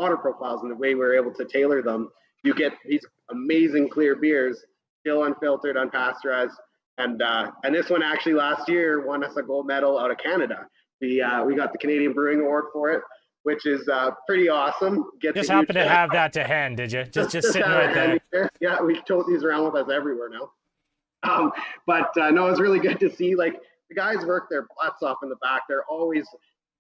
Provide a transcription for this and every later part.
water profiles and the way we were able to tailor them, you get these amazing clear beers, still unfiltered, unpasteurized. And this one actually last year won us a gold medal out of Canada. We got the Canadian Brewing Award for it, which is pretty awesome. Just happen to have that to hand, did you? Just sitting right there. Here. Yeah, we tote these around with us everywhere now. But no, it's really good to see. Like, the guys work their butts off in the back. They're always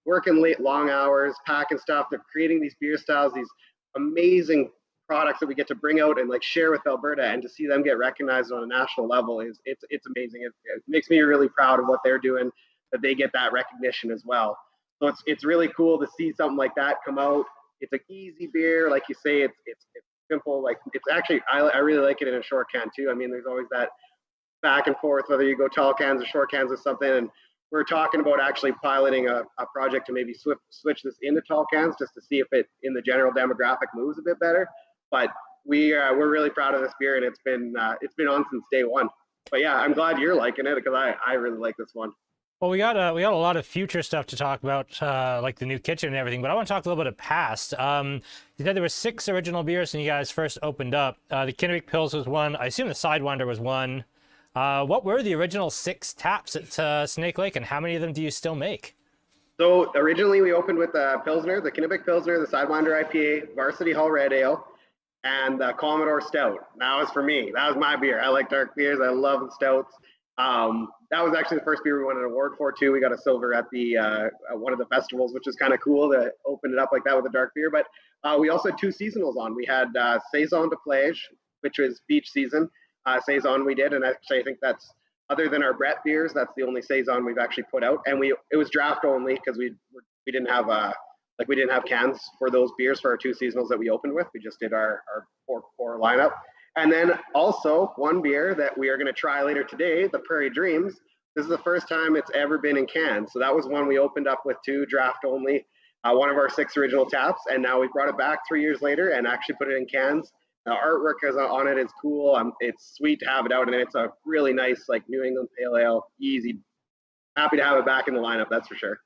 working late, long hours, packing stuff. They're creating these beer styles, these amazing products that we get to bring out and like share with Alberta, and to see them get recognized on a national level it's amazing. It makes me really proud of what they're doing, that they get that recognition as well. So it's really cool to see something like that come out. It's an easy beer, like you say. It's simple. Like, it's actually, I really like it in a short can too. I mean, there's always that back and forth whether you go tall cans or short cans or something, and we're talking about actually piloting a project to maybe switch this into tall cans, just to see if it in the general demographic moves a bit better. But we're really proud of this beer, and it's been on since day one. But yeah, I'm glad you're liking it, because I really like this one. Well, we got a lot of future stuff to talk about, like the new kitchen and everything. But I want to talk a little bit of past. You said there were 6 original beers when you guys first opened up. The Kinabik Pils was one. I assume the Sidewinder was one. What were the original 6 taps at Snake Lake, and how many of them do you still make? So originally we opened with the Pilsner, the Kinabik Pilsner, the Sidewinder IPA, Varsity Hall Red Ale, and the Commodore Stout. That was for me. That was my beer. I like dark beers. I love the stouts. That was actually the first beer we won an award for too. We got a silver at the one of the festivals, which is kind of cool to open it up like that with a dark beer. But we also had 2 seasonals on. We had Saison de Plage, which was beach season. Saison we did, and actually I think that's, other than our Brett beers, that's the only Saison we've actually put out. And it was draft only, because we didn't have we didn't have cans for those beers for our 2 seasonals that we opened with. We just did our 4 lineup. And then also one beer that we are going to try later today, the Prairie Dreams. This is the first time it's ever been in cans. So that was one we opened up with 2 draft only, one of our 6 original taps. And now we brought it back 3 years later and actually put it in cans. The artwork on it is cool. It's sweet to have it out, and it's a really nice, like, New England Pale Ale. Easy. Happy to have it back in the lineup, that's for sure.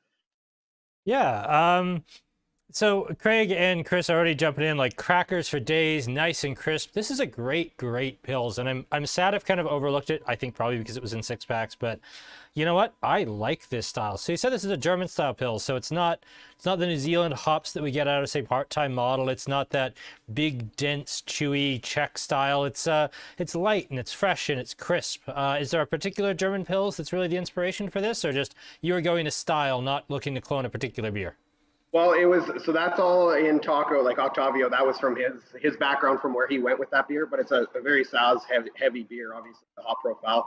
Yeah. So Craig and Chris are already jumping in, like, crackers for days, nice and crisp. This is a great Pils, and I'm sad I've kind of overlooked it. I think probably because it was in 6 packs, but you know what? I like this style. So you said this is a German style Pils, so it's not the New Zealand hops that we get out of, say, Part-Time Model. It's not that big, dense, chewy Czech style. It's light and it's fresh and it's crisp. Is there a particular German Pils that's really the inspiration for this, or just you were going to style, not looking to clone a particular beer? Well, so that's all in Taco, like Octavio. That was from his background, from where he went with that beer. But it's a very Saz heavy beer, obviously, the hop profile.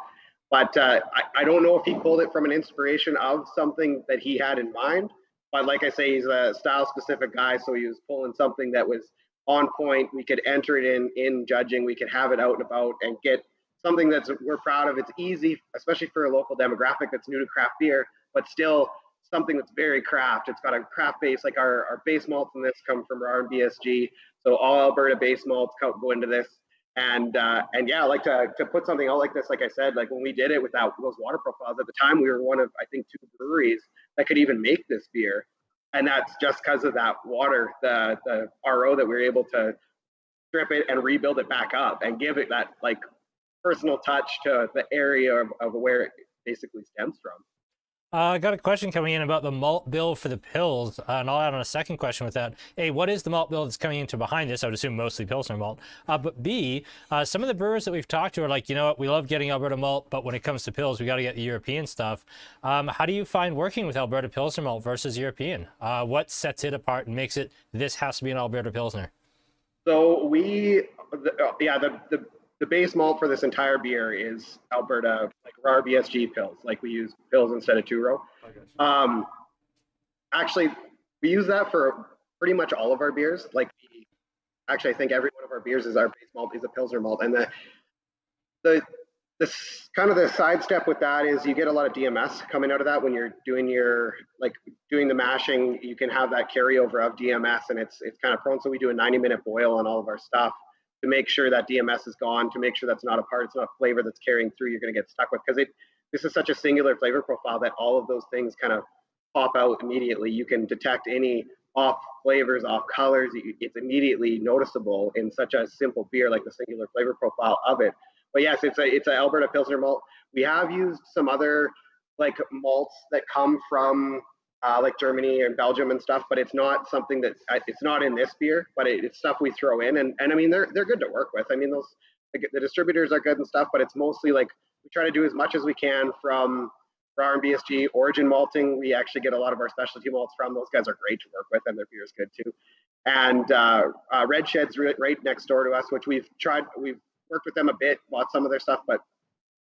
But I don't know if he pulled it from an inspiration of something that he had in mind. But like I say, he's a style-specific guy, so he was pulling something that was on point. We could enter it in judging. We could have it out and about and get something we're proud of. It's easy, especially for a local demographic that's new to craft beer, but still something that's very craft. It's got a craft base. Like our base malts in this come from our BSG, so all Alberta base malts go into this. And yeah, I like to put something out like this. Like I said, like when we did it with those water profiles at the time, we were one of, I think, 2 breweries that could even make this beer, and that's just because of that water, the RO, that we were able to strip it and rebuild it back up and give it that, like, personal touch to the area of where it basically stems from. I got a question coming in about the malt bill for the Pils, and I'll add on a second question with that. A, what is the malt bill that's coming into behind this? I would assume mostly Pilsner malt. But B, some of the brewers that we've talked to are like, you know what, we love getting Alberta malt, but when it comes to Pils, we got to get the European stuff. How do you find working with Alberta Pilsner malt versus European? What sets it apart and makes it, this has to be an Alberta Pilsner? So the base malt for this entire beer is Alberta, like our BSG Pils. Like, we use Pils instead of 2-row. Actually, we use that for pretty much all of our beers. Like, actually, I think every one of our beers is our base malt is a Pilsner malt. And the kind of the side step with that is you get a lot of DMS coming out of that when you're doing doing the mashing. You can have that carryover of DMS, and it's kind of prone. So we do a 90-minute boil on all of our stuff to make sure that DMS is gone, to make sure that's not a part, it's not a flavor that's carrying through you're going to get stuck with. Because this is such a singular flavor profile that all of those things kind of pop out immediately. You can detect any off flavors, off colors. It's immediately noticeable in such a simple beer like the singular flavor profile of it. But yes, it's an Alberta Pilsner malt. We have used some other like malts that come from like Germany and Belgium and stuff, but it's not something that it's not in this beer, but it's stuff we throw in, and I mean they're good to work with. I mean the distributors are good and stuff, but it's mostly like we try to do as much as we can from for RMBSG Origin malting. We actually get a lot of our specialty malts from. Those guys are great to work with, and their beer is good too. And Red Shed's right next door to us, which we've worked with them a bit, bought some of their stuff, but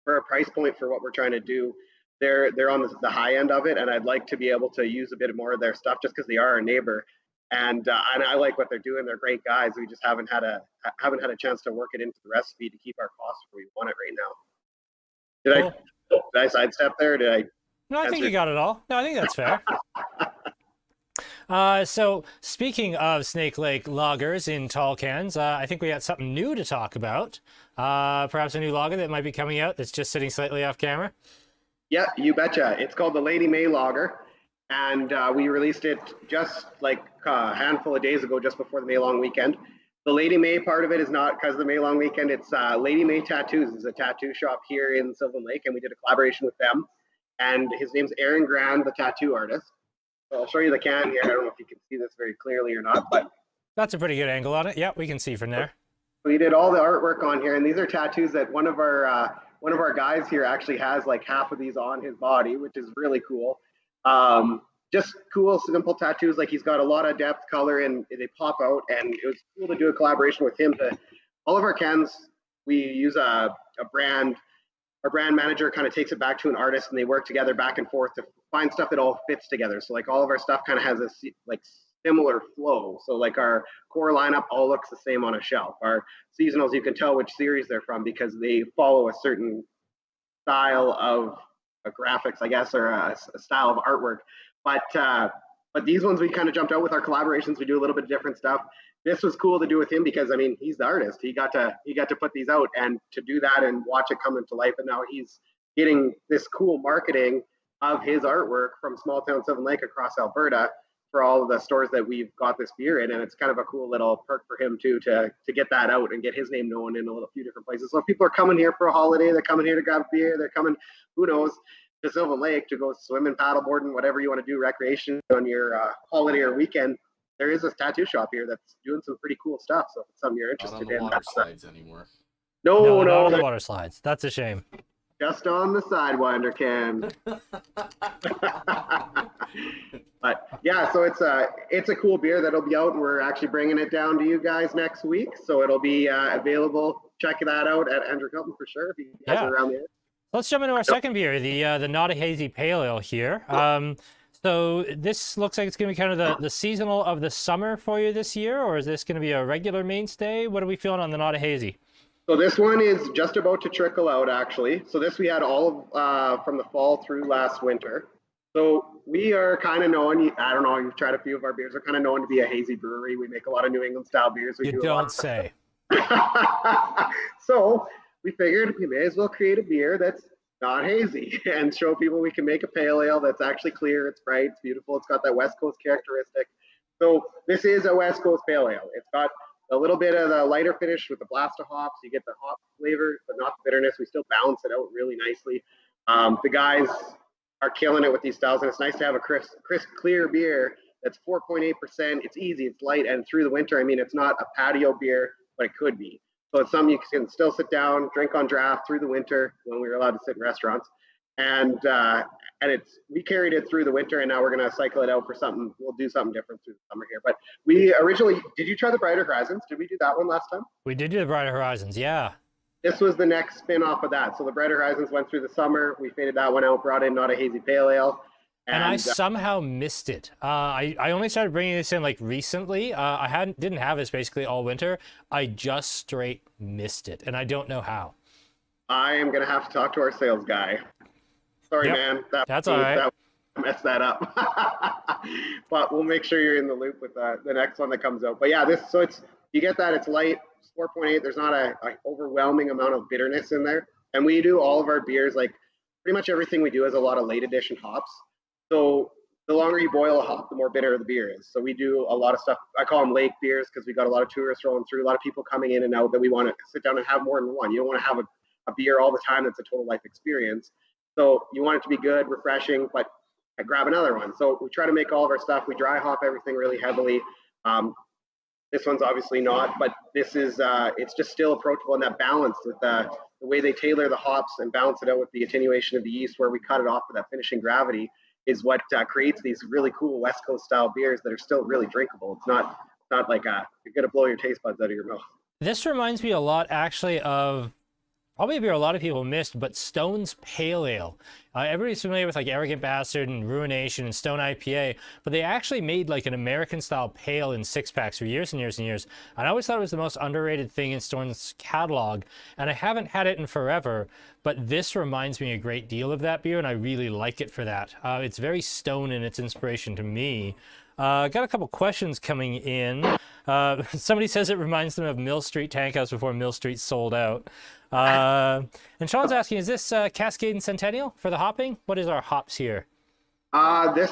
for a price point for what we're trying to do, they're on the high end of it, and I'd like to be able to use a bit more of their stuff just because they are our neighbor, and I like what they're doing. They're great guys. We just haven't had a chance to work it into the recipe to keep our costs where we want it right now. Did I sidestep there? Did I? No, I think you got it all. No, I think that's fair. So speaking of Snake Lake lagers in tall cans, I think we got something new to talk about. Perhaps a new lager that might be coming out that's just sitting slightly off camera. Yeah, you betcha. It's called the Lady May Lager, and we released it just like a handful of days ago, just before the May long weekend. The Lady May part of it is not because of the May long weekend. It's Lady May Tattoos. It's a tattoo shop here in Sylvan Lake, and we did a collaboration with them. And his name's Aaron Grand, the tattoo artist. So I'll show you the can here. I don't know if you can see this very clearly or not, but that's a pretty good angle on it. Yeah, we can see from there. We did all the artwork on here, and these are tattoos that one of our guys here actually has like half of these on his body, which is really cool. Just cool, simple tattoos. Like he's got a lot of depth, color, and they pop out. And it was cool to do a collaboration with him. All of our cans, we use a brand. Our brand manager kind of takes it back to an artist, and they work together back and forth to find stuff that all fits together. So like all of our stuff kind of has a like similar flow. So like our core lineup all looks the same on a shelf. Our seasonals, you can tell which series they're from because they follow a certain style of graphics, I guess, or a style of artwork. But these ones we kind of jumped out with our collaborations. We do a little bit of different stuff. This was cool to do with him because I mean he's the artist. He got to put these out and to do that and watch it come into life. And now he's getting this cool marketing of his artwork from small town Sylvan Lake across Alberta for all of the stores that we've got this beer in. And it's kind of a cool little perk for him too to get that out and get his name known in a few different places. So if people are coming here for a holiday, they're coming here to grab beer, they're coming, who knows, to Sylvan Lake to go swimming, paddleboarding, whatever you want to do, recreation on your holiday or weekend. There is a tattoo shop here that's doing some pretty cool stuff. So if it's something you're interested in. Not on the water slides anymore. No, not on the water slides. That's a shame. Just on the Sidewinder can. But yeah, so it's a cool beer that'll be out, and we're actually bringing it down to you guys next week. So it'll be available. Check that out at Andrew Hilton for sure if you guys are around the area. Let's jump into our second beer, the Not a Hazy Pale Ale here. So this looks like it's going to be kind of the seasonal of the summer for you this year, or is this going to be a regular mainstay? What are we feeling on the Not a Hazy? So this one is just about to trickle out, actually. So this we had all from the fall through last winter. So we are kind of known, I don't know, you've tried a few of our beers, we're kind of known to be a hazy brewery. We make a lot of New England style beers. You don't say. So we figured we may as well create a beer that's not hazy and show people we can make a pale ale that's actually clear, it's bright, it's beautiful, it's got that West Coast characteristic. So this is a West Coast pale ale. It's got a little bit of the lighter finish with the blast of hops. You get the hop flavor, but not the bitterness. We still balance it out really nicely. The guys are killing it with these styles, and it's nice to have a crisp clear beer that's 4.8%. It's easy, it's light, and through the winter, I mean, it's not a patio beer, but it could be. So it's something you can still sit down, drink on draft through the winter when we were allowed to sit in restaurants. And we carried it through the winter, and now we're going to cycle it out for something. We'll do something different through the summer here. But we originally, did you try the Brighter Horizons? Did we do that one last time? We did do the Brighter Horizons, yeah. This was the next spin off of that. So the Brighter Horizons went through the summer. We faded that one out, brought in Not a Hazy Pale Ale. And I somehow missed it. I only started bringing this in like recently. I didn't have this basically all winter. I just straight missed it, and I don't know how. I am going to have to talk to our sales guy. Sorry, man. That's all right. Messed that up. But we'll make sure you're in the loop with the next one that comes out. But yeah, you get that. It's light. It's 4.8. There's not a overwhelming amount of bitterness in there. And we do all of our beers, like pretty much everything we do is a lot of late edition hops. So the longer you boil a hop, the more bitter the beer is. So we do a lot of stuff. I call them lake beers because we got a lot of tourists rolling through, a lot of people coming in and out that we want to sit down and have more than one. You don't want to have a beer all the time that's a total life experience. So you want it to be good, refreshing, but I grab another one. So we try to make all of our stuff. We dry hop everything really heavily. This one's obviously not, but this is, it's just still approachable, and that balance with the way they tailor the hops and balance it out with the attenuation of the yeast where we cut it off for that finishing gravity is what creates these really cool West Coast style beers that are still really drinkable. It's not like you're going to blow your taste buds out of your mouth. This reminds me a lot actually of probably a beer a lot of people missed, but Stone's Pale Ale. Everybody's familiar with like Arrogant Bastard and Ruination and Stone IPA, but they actually made like an American style pale in 6-packs for years and years and years. And I always thought it was the most underrated thing in Stone's catalog, and I haven't had it in forever, but this reminds me a great deal of that beer, and I really like it for that. It's very Stone in its inspiration to me. Got a couple questions coming in. Somebody says it reminds them of Mill Street Tankhouse before Mill Street sold out. And Sean's asking, is this Cascade and Centennial for the hopping? What is our hops here? This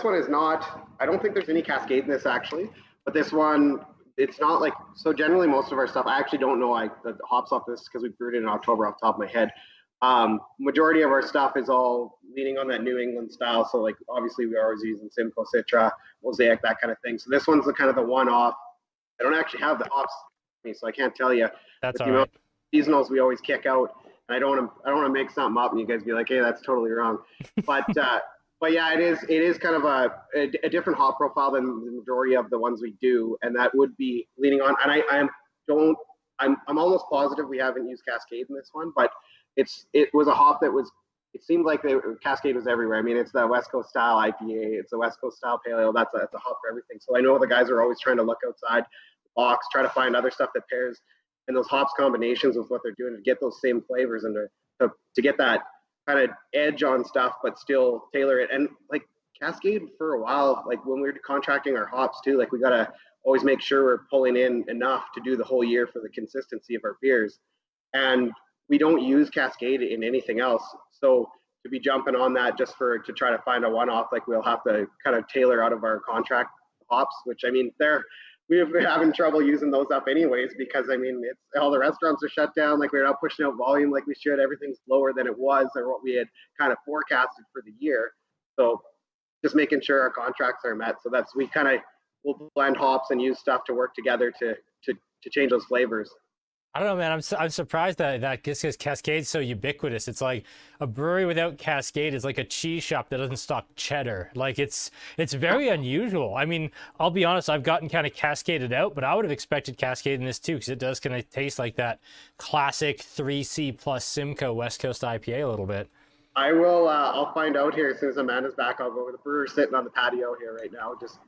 one is not, I don't think there's any Cascade in this actually, but this one, it's not like, so generally most of our stuff, I actually don't know the hops off this because we brewed it in October off the top of my head. Majority of our stuff is all leaning on that New England style. So like, obviously we are always using Simcoe, Citra, Mosaic, that kind of thing. So this one's the kind of the one-off. I don't actually have the hops, so I can't tell you. That's all right. Seasonals we always kick out, and I don't want to make something up and you guys be like, hey, that's totally wrong. But yeah, it is kind of a different hop profile than the majority of the ones we do, and that would be leaning on. And I'm almost positive we haven't used Cascade in this one, but it was a hop that was. It seemed like Cascade was everywhere. I mean, it's the West Coast style IPA, it's the West Coast style pale ale. That's a hop for everything. So I know the guys are always trying to look outside the box, try to find other stuff that pairs and those hops combinations with what they're doing to get those same flavors and to get that kind of edge on stuff, but still tailor it. And like Cascade for a while, like when we were contracting our hops too, like we got to always make sure we're pulling in enough to do the whole year for the consistency of our beers. And we don't use Cascade in anything else. So to be jumping on that just to try to find a one-off, like we'll have to kind of tailor out of our contract hops, which I mean, we've been having trouble using those up anyways, because I mean, it's all the restaurants are shut down. Like we're not pushing out volume like we should. Everything's lower than it was or what we had kind of forecasted for the year. So just making sure our contracts are met. So we'll blend hops and use stuff to work together to change those flavors. I don't know, man. I'm surprised that because Cascade's so ubiquitous. It's like a brewery without Cascade is like a cheese shop that doesn't stock cheddar. Like it's very unusual. I mean, I'll be honest, I've gotten kind of Cascaded out, but I would have expected Cascade in this too, because it does kind of taste like that classic 3C plus Simcoe West Coast IPA a little bit. I will. I'll find out here as soon as Amanda's back. I'll go over. The brewer's sitting on the patio here right now, just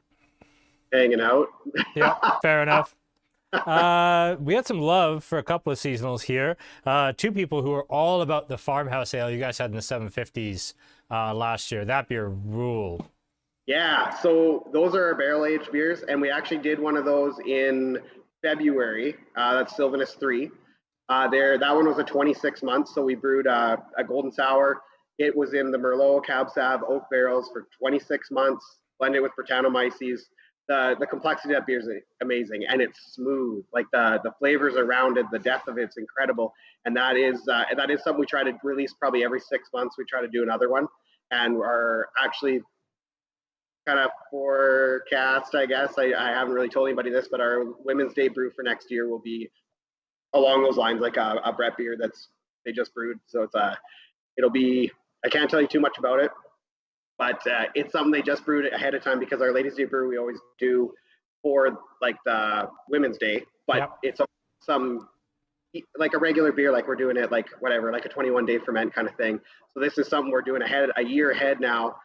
hanging out. Yeah, fair enough. We had some love for a couple of seasonals here. Two people who are all about the farmhouse ale you guys had in the 750s last year. That beer ruled. Yeah, so those are our barrel-aged beers, and we actually did one of those in February. That's Sylvanas 3. That one was a 26 months, so we brewed a golden sour. It was in the Merlot, Cab Sav, oak barrels for 26 months, blended with Brettanomyces. The complexity of that beer is amazing, and it's smooth. Like the flavors are rounded, the depth of it's incredible, and that is something we try to release probably every 6 months. We try to do another one, and are actually kind of forecast, I guess. I haven't really told anybody this, but our Women's Day brew for next year will be along those lines, like a Brett beer they just brewed. So it'll be. I can't tell you too much about it. But it's something they just brewed ahead of time, because our Ladies' Day brew we always do for like the Women's Day. But yep. It's some like a regular beer, like we're doing it like whatever, like a 21-day ferment kind of thing. So this is something we're doing a year ahead now,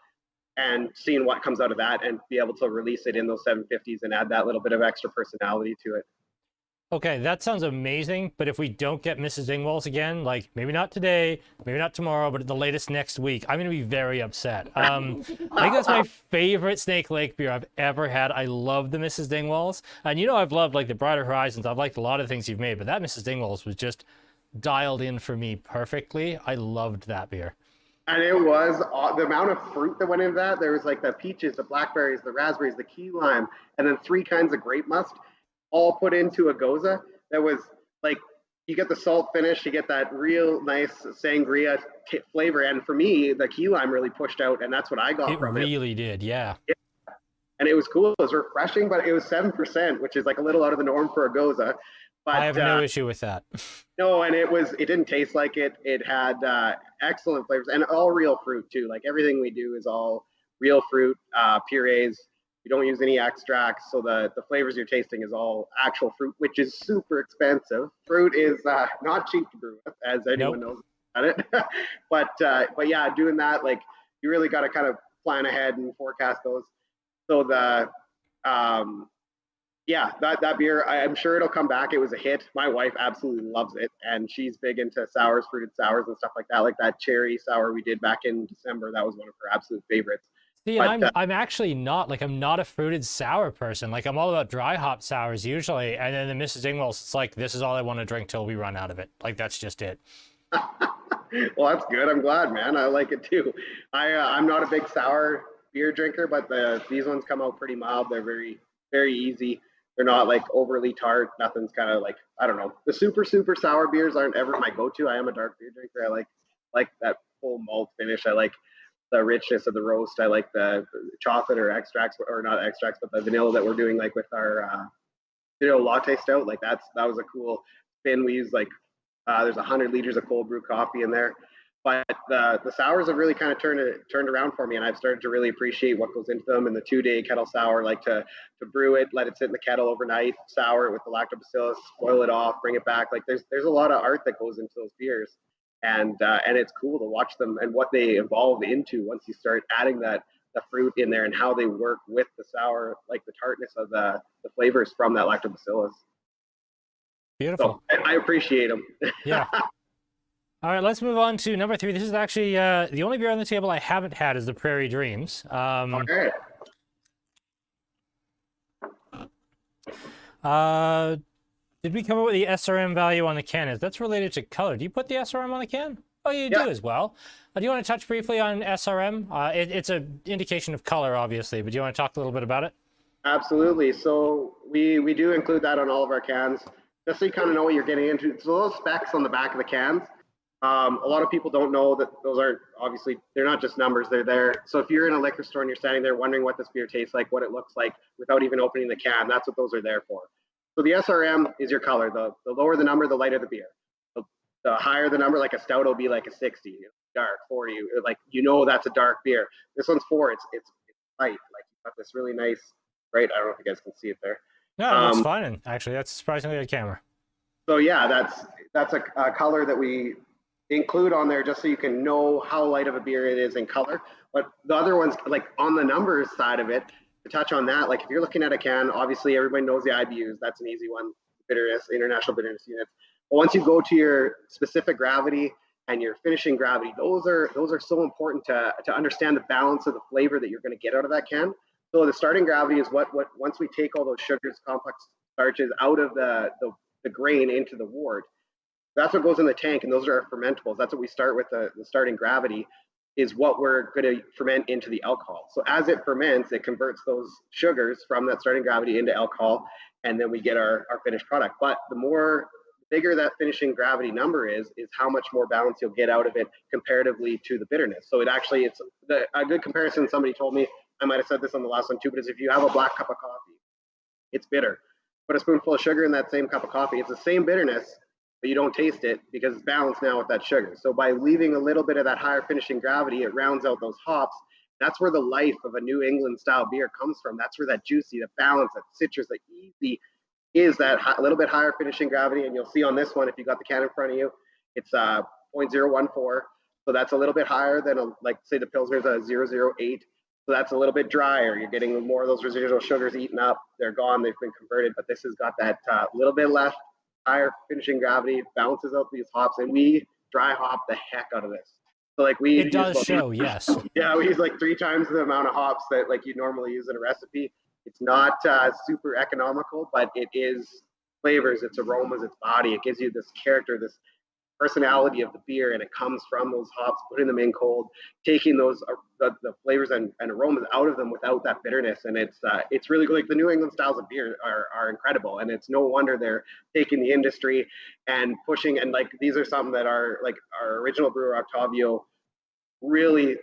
and seeing what comes out of that, and be able to release it in those 750s and add that little bit of extra personality to it. Okay, that sounds amazing, but if we don't get Mrs. Dingwalls again, like maybe not today, maybe not tomorrow, but at the latest next week, I'm going to be very upset. I think that's my favorite Snake Lake beer I've ever had. I love the Mrs. Dingwalls, and you know I've loved like the Brighter Horizons. I've liked a lot of things you've made, but that Mrs. Dingwalls was just dialed in for me perfectly. I loved that beer. And it was the amount of fruit that went into that. There was like the peaches, the blackberries, the raspberries, the key lime, and then 3 kinds of grape must, all put into a goza. That was like, you get the salt finish, you get that real nice sangria flavor. And for me, the key lime really pushed out, and that's what I got It from it. really did, yeah. And it was cool. It was refreshing, but it was 7%, which is like a little out of the norm for a goza. I But have no issue with that. no, and it didn't taste like it. It had excellent flavors and all real fruit too. Like everything we do is all real fruit, purees. We don't use any extracts, so the flavors you're tasting is all actual fruit, which is super expensive. Fruit is not cheap to brew with, as anyone Nope. knows about it. But yeah, doing that, like, you really got to kind of plan ahead and forecast those. So um, yeah, that beer, I'm sure it'll come back. It was a hit. My wife absolutely loves it, and she's big into sours, fruited sours, and stuff like that. Like that cherry sour we did back in December, that was one of her absolute favorites. See, and But I'm actually not like I'm not a fruited sour person. Like I'm all about dry hop sours usually, and then the Mrs. Ingles, it's like this is all I want to drink till we run out of it. Like that's just it. well, that's good. I'm glad, man. I like it too. I'm not a big sour beer drinker, but these ones come out pretty mild. They're very easy. They're not like overly tart. Nothing's kind of like, I don't know. The super sour beers aren't ever my go-to. I am a dark beer drinker. I like that full malt finish. I like the richness of the roast. I like the chocolate or extracts, or not extracts, but the vanilla that we're doing, like with our latte stout. Like that was a cool spin. We use like there's 100 liters of cold brew coffee in there. But the sours have really kind of turned around for me, and I've started to really appreciate what goes into them. And the 2-day kettle sour, like to brew it, let it sit in the kettle overnight, sour it with the lactobacillus, boil it off, bring it back. Like there's a lot of art that goes into those beers, and it's cool to watch them and what they evolve into once you start adding the fruit in there and how they work with the sour, like the tartness of the flavors from that lactobacillus. So Beautiful. I appreciate them. Yeah. All right, let's move on to number 3. This is actually the only beer on the table I haven't had is the Prairie Dreams. All right. Did we come up with the SRM value on the can? Is that's related to color? Do you put the SRM on the can? Oh, you Yeah. do as well. Do you want to touch briefly on SRM? It's an indication of color, obviously, but do you want to talk a little bit about it? Absolutely. So we do include that on all of our cans, just so you kind of know what you're getting into. So those specs on the back of the cans, a lot of people don't know that those aren't, obviously, they're not just numbers, they're there. So if you're in a liquor store and you're standing there wondering what this beer tastes like, what it looks like without even opening the can, that's what those are there for. So the SRM is your color. The lower the number, the lighter the beer. The higher the number, like a stout will be like a 60, dark, 40, like, that's a dark beer. This one's 4, it's light, like you've got this really nice, right? I don't know if you guys can see it there. No, it looks fine, and actually, that's surprisingly good camera. So yeah, that's a color that we include on there just so you can know how light of a beer it is in color. But the other ones, like on the numbers side of it, to touch on that, like if you're looking at a can, obviously everybody knows the IBUs. That's an easy one. Bitterness, international bitterness units. But once you go to your specific gravity and your finishing gravity, those are so important to understand the balance of the flavor that you're going to get out of that can. So the starting gravity is what once we take all those sugars, complex starches out of the grain into the wort, that's what goes in the tank, and those are our fermentables. That's what we start with. The starting gravity is what we're going to ferment into the alcohol. So as it ferments, it converts those sugars from that starting gravity into alcohol, and then we get our finished product. But the bigger that finishing gravity number is how much more balance you'll get out of it comparatively to the bitterness. So it's a good comparison. Somebody told me, I might have said this on the last one too, but is if you have a black cup of coffee, it's bitter. Put a spoonful of sugar in that same cup of coffee, it's the same bitterness, but you don't taste it because it's balanced now with that sugar. So by leaving a little bit of that higher finishing gravity, it rounds out those hops. That's where the life of a New England style beer comes from. That's where that juicy, the balance, that citrus, the easy is that a little bit higher finishing gravity. And you'll see on this one, if you got the can in front of you, it's 0.014. So that's a little bit higher than like say the Pilsner's a 0.008. So that's a little bit drier. You're getting more of those residual sugars eaten up. They're gone. They've been converted. But this has got that little bit left, higher finishing gravity, balances out these hops, and we dry hop the heck out of this. So like it does show, yes. Yeah, we use like 3 times the amount of hops that like you normally use in a recipe. It's not super economical, but it is flavors, it's aromas, it's body. It gives you this character, this personality of the beer, and it comes from those hops, putting them in cold, taking those the flavors and aromas out of them without that bitterness. And it's really like the New England styles of beer are incredible, and it's no wonder they're taking the industry and pushing. And like these are something that are like our original brewer Octavio really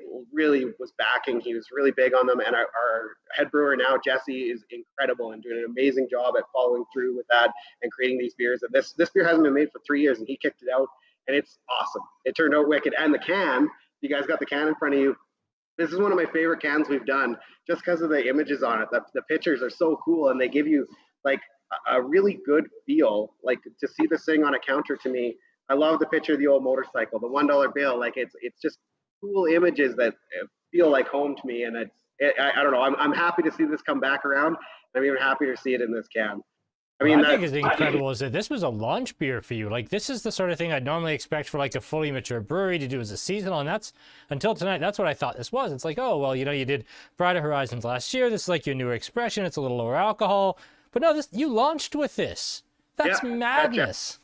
was backing. He was really big on them, and our head brewer now, Jesse, is incredible and doing an amazing job at following through with that and creating these beers. And this beer hasn't been made for 3 years, and he kicked it out, and it's awesome. It turned out wicked. And the can, you guys got the can in front of you. This is one of my favorite cans we've done, just because of the images on it. The pictures are so cool, and they give you like a really good feel. Like to see this thing on a counter, to me, I love the picture of the old motorcycle, the $1 bill. Like it's just cool images that feel like home to me. And I don't know, I'm happy to see this come back around. I'm even happier to see it in this can. I mean, what I think is incredible is that this was a launch beer for you. Like, this is the sort of thing I'd normally expect for like a fully mature brewery to do as a seasonal, and that's, until tonight, that's what I thought this was. It's like, oh, well, you know, you did Brighter Horizons last year. This is like your newer expression. It's a little lower alcohol. But no, you launched with this. That's madness.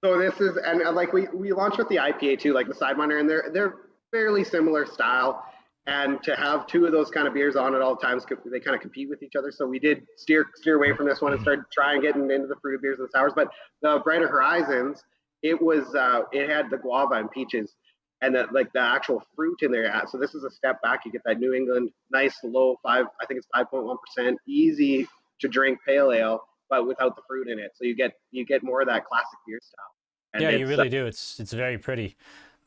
Gotcha. So this is, and like we launched with the IPA too, like the Sidewinder, and they're fairly similar style. And to have two of those kind of beers on at all times, they kind of compete with each other. So we did steer away from this one and started trying getting into the fruited beers and sours. But the Brighter Horizons, it had the guava and peaches and the actual fruit in there. So this is a step back. You get that New England nice low I think it's 5.1%, easy to drink pale ale, but without the fruit in it. So you get more of that classic beer style. And yeah, you really do. It's very pretty.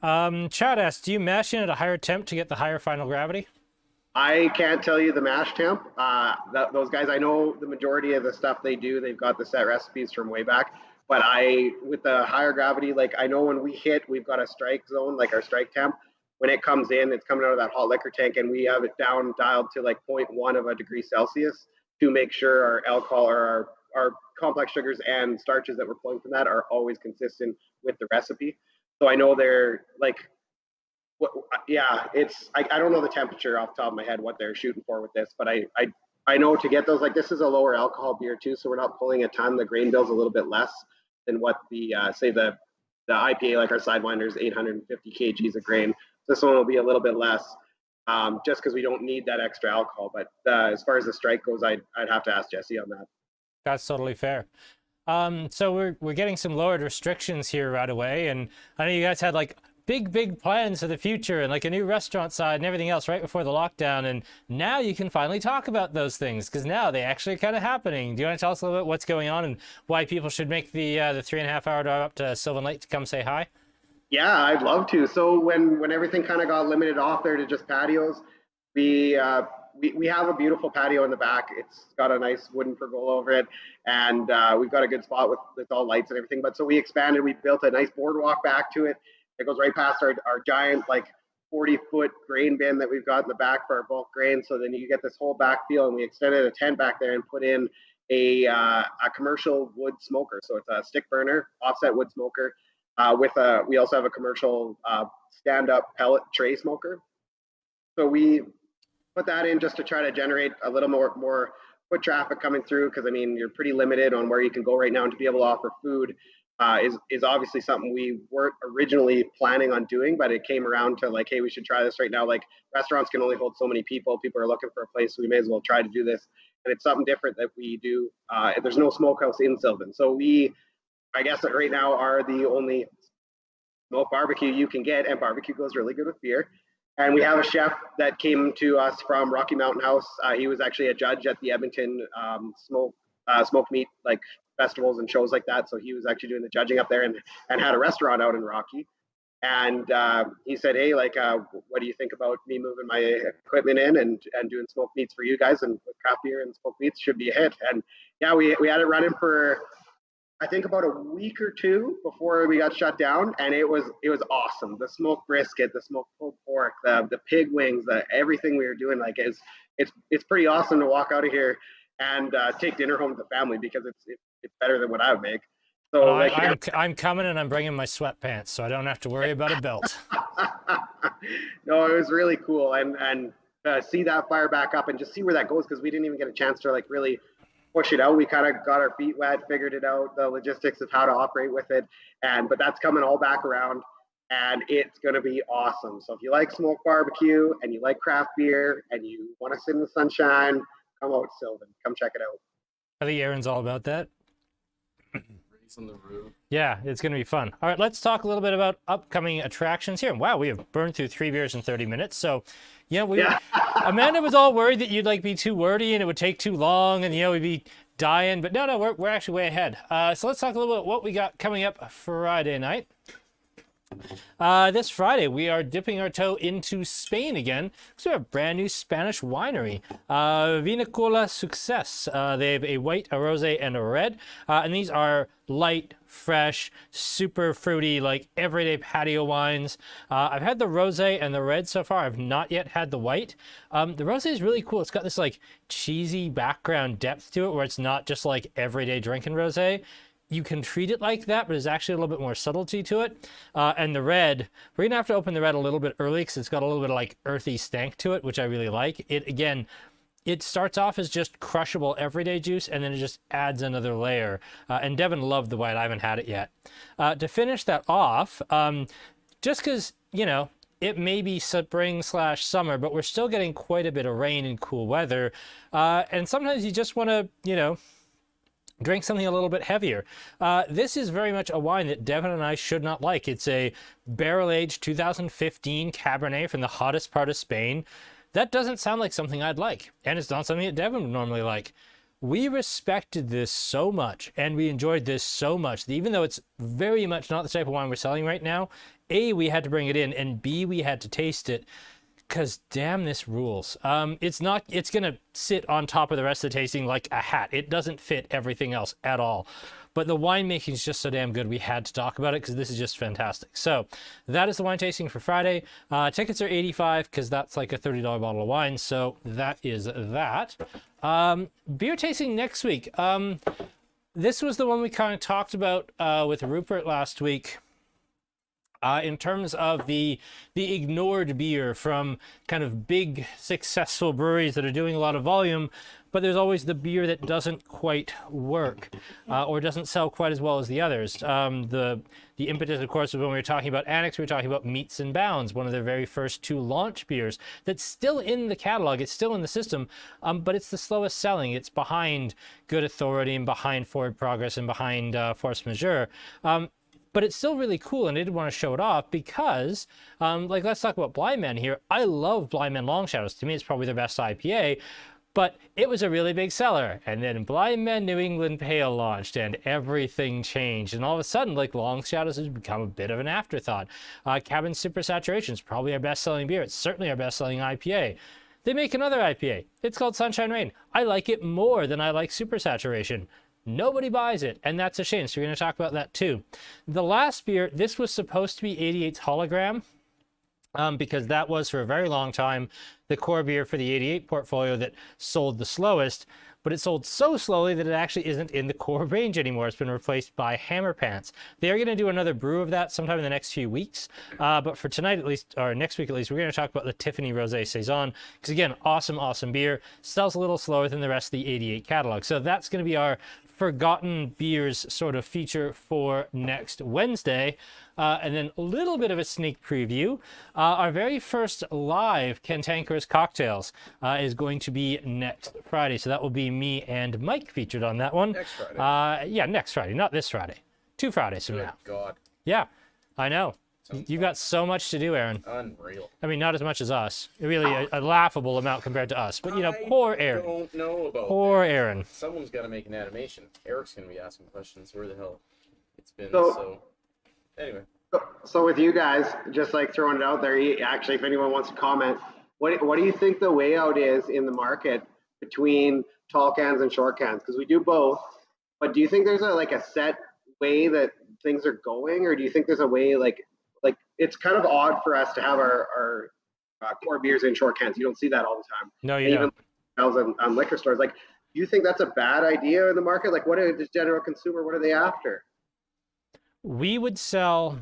Chad asks, do you mash in at a higher temp to get the higher final gravity? I can't tell you the mash temp. Those guys, I know the majority of the stuff they do, they've got the set recipes from way back. But with the higher gravity, like I know when we've got a strike zone, like our strike temp. When it comes in, it's coming out of that hot liquor tank, and we have it dialed to like 0.1 of a degree Celsius to make sure our alcohol or our complex sugars and starches that we're pulling from that are always consistent with the recipe. So I know they're like, I don't know the temperature off the top of my head, what they're shooting for with this, but I know to get those, like this is a lower alcohol beer too, so we're not pulling a ton. The grain bill's a little bit less than what the, say the IPA, like our Sidewinder is 850 kgs of grain. This one will be a little bit less, just because we don't need that extra alcohol. But as far as the strike goes, I'd have to ask Jesse on that. That's totally fair. So we're getting some lowered restrictions here right away, and I know you guys had like big plans for the future and like a new restaurant side and everything else right before the lockdown, and now you can finally talk about those things because now they actually are kind of happening. Do you want to tell us a little bit what's going on and why people should make the 3.5 hour drive up to Sylvan Lake to come say hi? Yeah, I'd love to. So when everything kind of got limited off there to just patios, we have a beautiful patio in the back. It's got a nice wooden pergola over it, and we've got a good spot with all lights and everything. But so we expanded. We built a nice boardwalk back to it. It goes right past our giant like 40-foot grain bin that we've got in the back for our bulk grain. So then you get this whole back field, and we extended a tent back there and put in a commercial wood smoker. So it's a stick burner, offset wood smoker. We also have a commercial stand-up pellet tray smoker. So we put that in just to try to generate a little more foot traffic coming through, because I mean you're pretty limited on where you can go right now, and to be able to offer food is obviously something we weren't originally planning on doing, but it came around to like, hey, we should try this right now. Like restaurants can only hold so many people. People are looking for a place, so we may as well try to do this. And it's something different that we do. There's no smokehouse in Sylvan, so we, I guess that right now are the only smoked barbecue you can get, and barbecue goes really good with beer. And we have a chef that came to us from Rocky Mountain House. He was actually a judge at the Edmonton smoked meat like festivals and shows like that. So he was actually doing the judging up there and had a restaurant out in Rocky. And he said, hey, like, what do you think about me moving my equipment in and doing smoked meats for you guys? And with craft beer and smoked meats should be a hit. And yeah, we had it running for, I think, about a week or two before we got shut down, and it was awesome. The smoked brisket, the smoked pulled pork, the pig wings, everything we were doing, like it's pretty awesome to walk out of here and take dinner home to the family, because it's better than what I would make. So I'm coming, and I'm bringing my sweatpants, so I don't have to worry about a belt. No, it was really cool, and see that fire back up and just see where that goes, because we didn't even get a chance to like really push it out. We kind of got our feet wet, figured it out, the logistics of how to operate with it. But that's coming all back around, and it's going to be awesome. So if you like smoked barbecue and you like craft beer and you want to sit in the sunshine, come out to Sylvan. Come check it out. I think Aaron's all about that. On the roof. Yeah, it's going to be fun. All right, let's talk a little bit about upcoming attractions here. Wow, we have burned through 3 beers in 30 minutes. So, Amanda was all worried that you'd like be too wordy and it would take too long and, we'd be dying. But no, we're actually way ahead. So let's talk a little bit about what we got coming up Friday night. This Friday, we are dipping our toe into Spain again because we have a brand new Spanish winery, Vinicola Success. They have a white, a rosé, and a red, and these are light, fresh, super fruity, like everyday patio wines. I've had the rosé and the red so far. I've not yet had the white. The rosé is really cool. It's got this like cheesy background depth to it where it's not just like everyday drinking rosé. You can treat it like that, but there's actually a little bit more subtlety to it. And the red, we're gonna have to open the red a little bit early because it's got a little bit of like earthy stank to it, which I really like. It starts off as just crushable everyday juice, and then it just adds another layer. And Devin loved the white. I haven't had it yet. To finish that off, just because, it may be spring/summer, but we're still getting quite a bit of rain and cool weather. And sometimes you just want to, drink something a little bit heavier. This is very much a wine that Devin and I should not like. It's a barrel-aged 2015 Cabernet from the hottest part of Spain. That doesn't sound like something I'd like, and it's not something that Devin would normally like. We respected this so much, and we enjoyed this so much, that even though it's very much not the type of wine we're selling right now, A, we had to bring it in, and B, we had to taste it. Because damn, this rules. It's going to sit on top of the rest of the tasting like a hat. It doesn't fit everything else at all. But the winemaking is just so damn good, we had to talk about it because this is just fantastic. So that is the wine tasting for Friday. Tickets are $85 because that's like a $30 bottle of wine. So that is that. Beer tasting next week. This was the one we kind of talked about with Rupert last week. In terms of the ignored beer from kind of big successful breweries that are doing a lot of volume, but there's always the beer that doesn't quite work or doesn't sell quite as well as the others. The impetus, of course, was when we were talking about Annex, we were talking about Meats and Bounds, one of their very first 2 launch beers that's still in the catalog, it's still in the system, but it's the slowest selling. It's behind Good Authority and behind Forward Progress and behind Force Majeure. But it's still really cool, and I did want to show it off because, let's talk about Blind Men here. I love Blind Men Long Shadows. To me, it's probably their best IPA, but it was a really big seller. And then Blind Men New England Pale launched, and everything changed. And all of a sudden, Long Shadows has become a bit of an afterthought. Cabin Super Saturation is probably our best-selling beer. It's certainly our best-selling IPA. They make another IPA. It's called Sunshine Rain. I like it more than I like Super Saturation. Nobody buys it, and that's a shame. So we're going to talk about that too. The last beer, this was supposed to be 88's Hologram, because that was for a very long time the core beer for the 88 portfolio that sold the slowest, but it sold so slowly that it actually isn't in the core range anymore. It's been replaced by Hammer Pants. They are going to do another brew of that sometime in the next few weeks, but for tonight at least, or next week at least, we're going to talk about the Tiffany Rosé Saison, because again, awesome beer, sells a little slower than the rest of the 88 catalog. So that's going to be our forgotten beers sort of feature for next Wednesday. And then a little bit of a sneak preview. Our very first live Cantankerous Cocktails is going to be next Friday. So that will be me and Mike featured on that one. Next Friday. Yeah, next Friday, not this Friday. 2 Fridays from now. God. Yeah, I know. You got so much to do, Aaron. Unreal. I mean, not as much as us. Really a laughable amount compared to us. But, poor Aaron. I don't know about Poor that. Aaron. Someone's got to make an animation. Eric's going to be asking questions. Where the hell? It's been so... Anyway. So with you guys, just throwing it out there, actually, if anyone wants to comment, what do you think the way out is in the market between tall cans and short cans? Because we do both, but do you think there's a set way that things are going, or do you think there's a way like it's kind of odd for us to have our core beers in short cans? You don't see that all the time. No, you don't. Even on liquor stores. Do you think that's a bad idea in the market? What are the general consumer? What are they after? We would sell,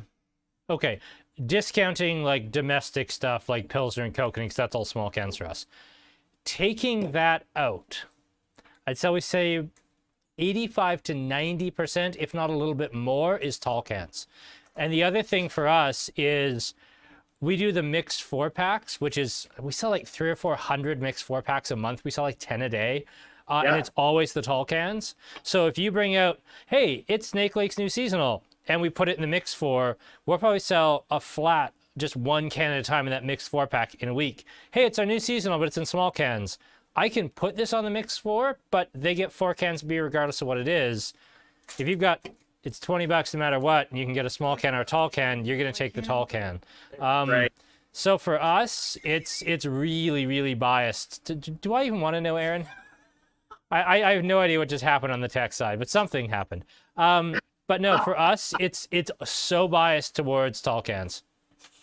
okay, discounting domestic stuff like Pilsner and Coke, because that's all small cans for us. Taking that out, I'd always say 85 to 90%, if not a little bit more, is tall cans. And the other thing for us is we do the mixed 4-packs, which is, we sell like 300 or 400 mixed 4-packs a month. We sell like 10 a day. And it's always the tall cans. So if you bring out, hey, it's Snake Lake's new seasonal, and we put it in the mix 4, we'll probably sell a flat, just 1 can at a time in that mixed 4-pack in a week. Hey, it's our new seasonal, but it's in small cans. I can put this on the mix 4, but they get 4 cans of beer regardless of what it is. If you've got, it's $20 no matter what, and you can get a small can or a tall can, you're going to take the tall can. Right. So for us, it's really, really biased. Do I even want to know, Aaron? I have no idea what just happened on the tech side, but something happened. But no, for us, it's so biased towards tall cans.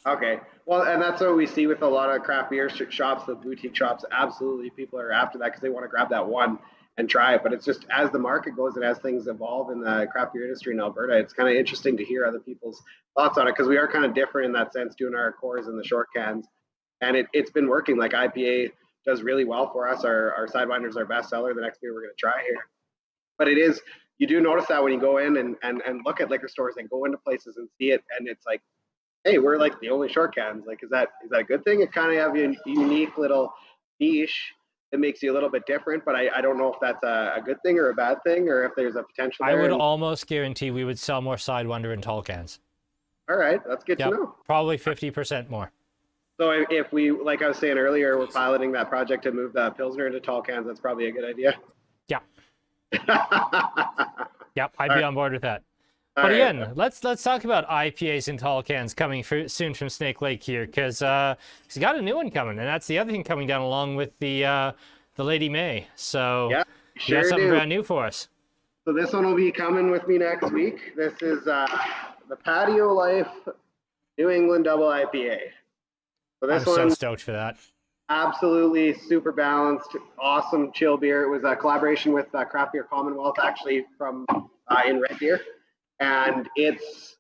Okay. Well, and that's what we see with a lot of craft beer shops, the boutique shops. Absolutely, people are after that because they want to grab that one and try it. But it's just as the market goes and as things evolve in the craft beer industry in Alberta, it's kind of interesting to hear other people's thoughts on it because we are kind of different in that sense, doing our cores and the short cans. And it's been working. Like IPA does really well for us. Our Sidewinder is our best seller. The next beer we're going to try here. But it is, you do notice that when you go in and look at liquor stores and go into places and see it, and it's like, hey, we're like the only short cans. Like, is that a good thing? It kind of have a unique little niche that makes you a little bit different, but I don't know if that's a good thing or a bad thing, or if there's a potential there. I would almost guarantee we would sell more Sidewinder in tall cans. All right, that's good to know. Probably 50% more. So if we, like I was saying earlier, we're piloting that project to move the Pilsner into tall cans, that's probably a good idea. Yeah. Yep, I'd be on board with that. But again, let's talk about IPAs in tall cans coming soon from Snake Lake here, because he's got a new one coming, and that's the other thing coming down along with the Lady May. So yeah, you got something brand new for us. So this one will be coming with me next week. This is the Patio Life New England Double IPA. So this I'm so stoked for that. Absolutely super balanced, awesome chill beer. It was a collaboration with Craft Beer Commonwealth, actually, from in Red Deer. And it's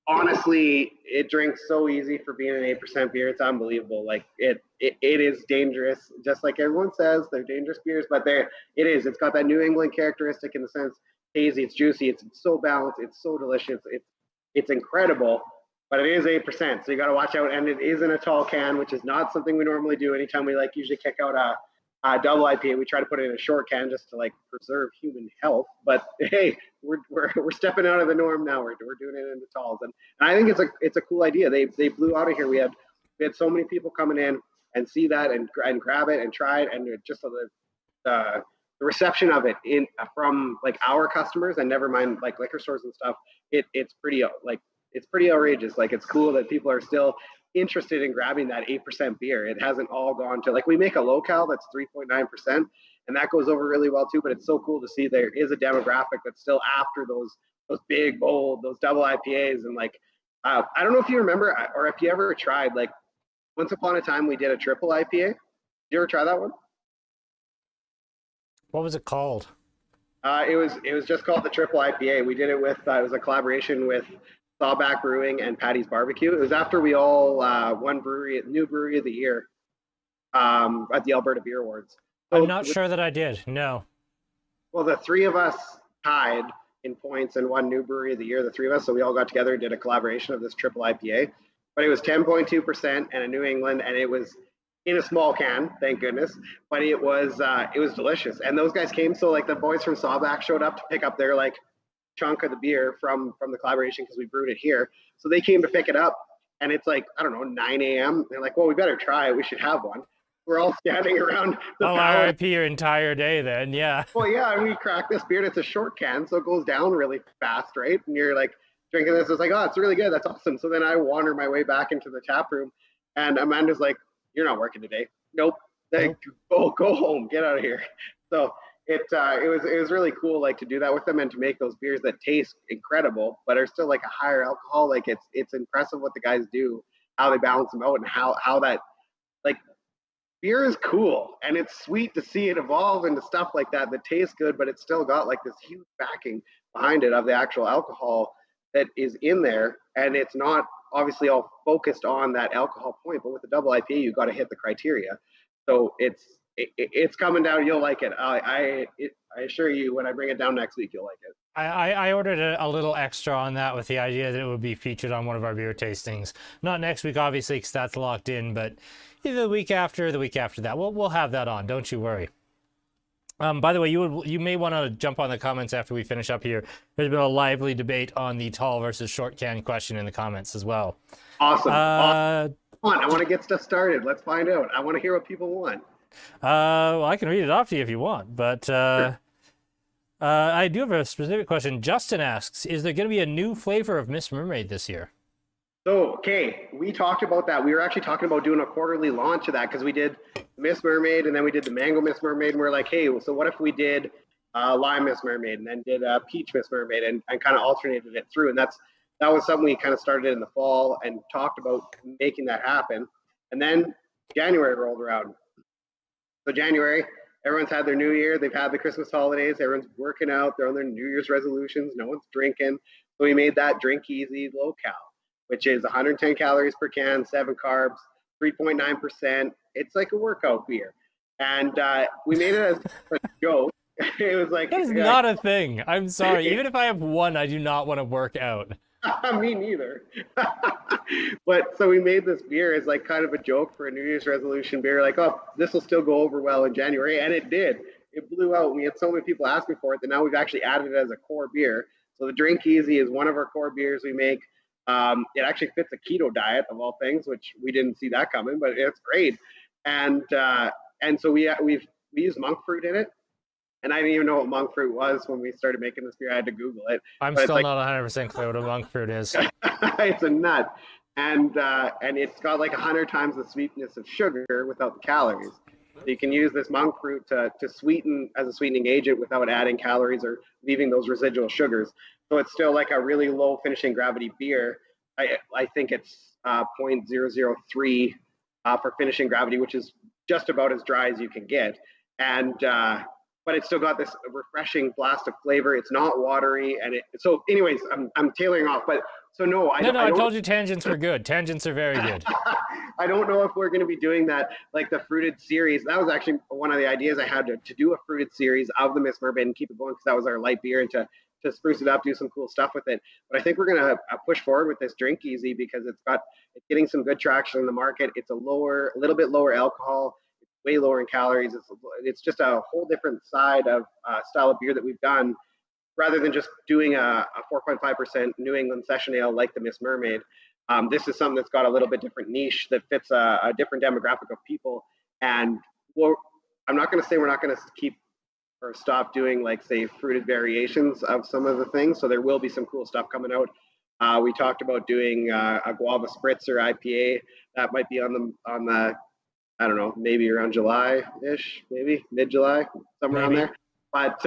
honestly, it drinks so easy for being an 8% beer. It's unbelievable. Like it is dangerous, just like everyone says, they're dangerous beers, but it is. It's got that New England characteristic in the sense, hazy, it's juicy, it's so balanced, it's so delicious, it's incredible. But it is 8%, so you got to watch out. And it is in a tall can, which is not something we normally do. Anytime we usually kick out a double IPA, we try to put it in a short can just to preserve human health. But hey, we're stepping out of the norm now. We're doing it in the talls, and I think it's a cool idea. They blew out of here. We had so many people coming in and see that and grab it and try it, and just the reception of it from our customers, and never mind liquor stores and stuff. It's pretty it's pretty outrageous. It's cool that people are still interested in grabbing that 8% beer. It hasn't all gone to we make a low-cal that's 3.9%, and that goes over really well too. But it's so cool to see there is a demographic that's still after those big, bold, those double IPAs. And I don't know if you remember or if you ever tried, once upon a time we did a triple IPA. Did you ever try that one? What was it called? It was just called the triple IPA. We did it with it was a collaboration with Sawback Brewing and Patty's Barbecue. It was after we all won new brewery of the year at the Alberta Beer Awards. So I'm not sure that I did. No. Well, the three of us tied in points and won new brewery of the year. The three of us, so we all got together and did a collaboration of this triple IPA. But it was 10.2% and a New England, and it was in a small can, thank goodness. But it was delicious. And those guys came, so the boys from Sawback showed up to pick up their chunk of the beer from the collaboration because we brewed it here. So they came to pick it up, and it's I don't know, 9 a.m. They're like, well, we better try it. We should have one. We're all standing around the RIP your entire day then, yeah. Well, yeah, and we crack this beer, and it's a short can, so it goes down really fast, right? And you're drinking this, it's oh, it's really good, that's awesome. So then I wander my way back into the tap room, and Amanda's like, you're not working today. Nope. Go home, get out of here. So it was really cool to do that with them and to make those beers that taste incredible but are still a higher alcohol. It's impressive what the guys do, how they balance them out, and how that beer is cool, and it's sweet to see it evolve into stuff like that tastes good, but it's still got this huge backing behind it of the actual alcohol that is in there, and it's not obviously all focused on that alcohol point. But with the double IPA, you got to hit the criteria. So it's it's coming down. You'll like it. I assure you, when I bring it down next week, you'll like it. I ordered a little extra on that with the idea that it would be featured on one of our beer tastings. Not next week, obviously, because that's locked in, but either the week after or the week after that. We'll have that on. Don't you worry. By the way, you may want to jump on the comments after we finish up here. There's been a lively debate on the tall versus short can question in the comments as well. Awesome. Awesome. Come on, I want to get stuff started. Let's find out. I want to hear what people want. Well, I can read it off to you if you want, but Sure. I do have a specific question. Justin asks, is there going to be a new flavor of Miss Mermaid this year? So, okay, we talked about that. We were actually talking about doing a quarterly launch of that because we did Miss Mermaid and then we did the Mango Miss Mermaid. And we're like, hey, so what if we did Lime Miss Mermaid and then did Peach Miss Mermaid and kind of alternated it through. And that was something we kind of started in the fall and talked about making that happen. And then January rolled around. So January, everyone's had their new year. They've had the Christmas holidays. Everyone's working out. They're on their New Year's resolutions. No one's drinking. So we made that Drink Easy Low Cal, which is 110 calories per can, 7 carbs, 3.9%. It's like a workout beer. And we made it as a joke. It was like... That is not a thing. I'm sorry. Even if I have one, I do not want to work out. Me neither. But so we made this beer as like kind of a joke for a New Year's resolution beer. Like, oh, this will still go over well in January. And it did. It blew out. We had so many people asking for it that now we've actually added it as a core beer. So the Drink Easy is one of our core beers we make. It actually fits a keto diet of all things, which we didn't see that coming, but it's great. And so we used monk fruit in it. And I didn't even know what monk fruit was when we started making this beer. I had to Google it. I'm still not 100% clear what a monk fruit is. It's a nut. And it's got like 100 times the sweetness of sugar without the calories. So you can use this monk fruit to sweeten as a sweetening agent without adding calories or leaving those residual sugars. So it's still like a really low finishing gravity beer. I think it's 0.003 for finishing gravity, which is just about as dry as you can get. And but it's still got this refreshing blast of flavor. It's not watery, and so anyways, I'm tailoring off. But so no, I told you tangents were good. Tangents are very good. I don't know if we're going to be doing that, like the fruited series. That was actually one of the ideas I had to do a fruited series of the Miss Mermaid and keep it going because that was our light beer and to spruce it up, do some cool stuff with it. But I think we're going to push forward with this Drink Easy because it's getting some good traction in the market. It's a little bit lower alcohol. Way lower in calories. It's just a whole different side of style of beer that we've done rather than just doing a 4.5% New England session ale like the Miss Mermaid. This is something that's got a little bit different niche that fits a different demographic of people. And I'm not going to say we're not going to keep or stop doing like say fruited variations of some of the things. So there will be some cool stuff coming out. We talked about doing a guava spritzer IPA that might be on the I don't know, maybe around July-ish, maybe mid-July, somewhere around there. But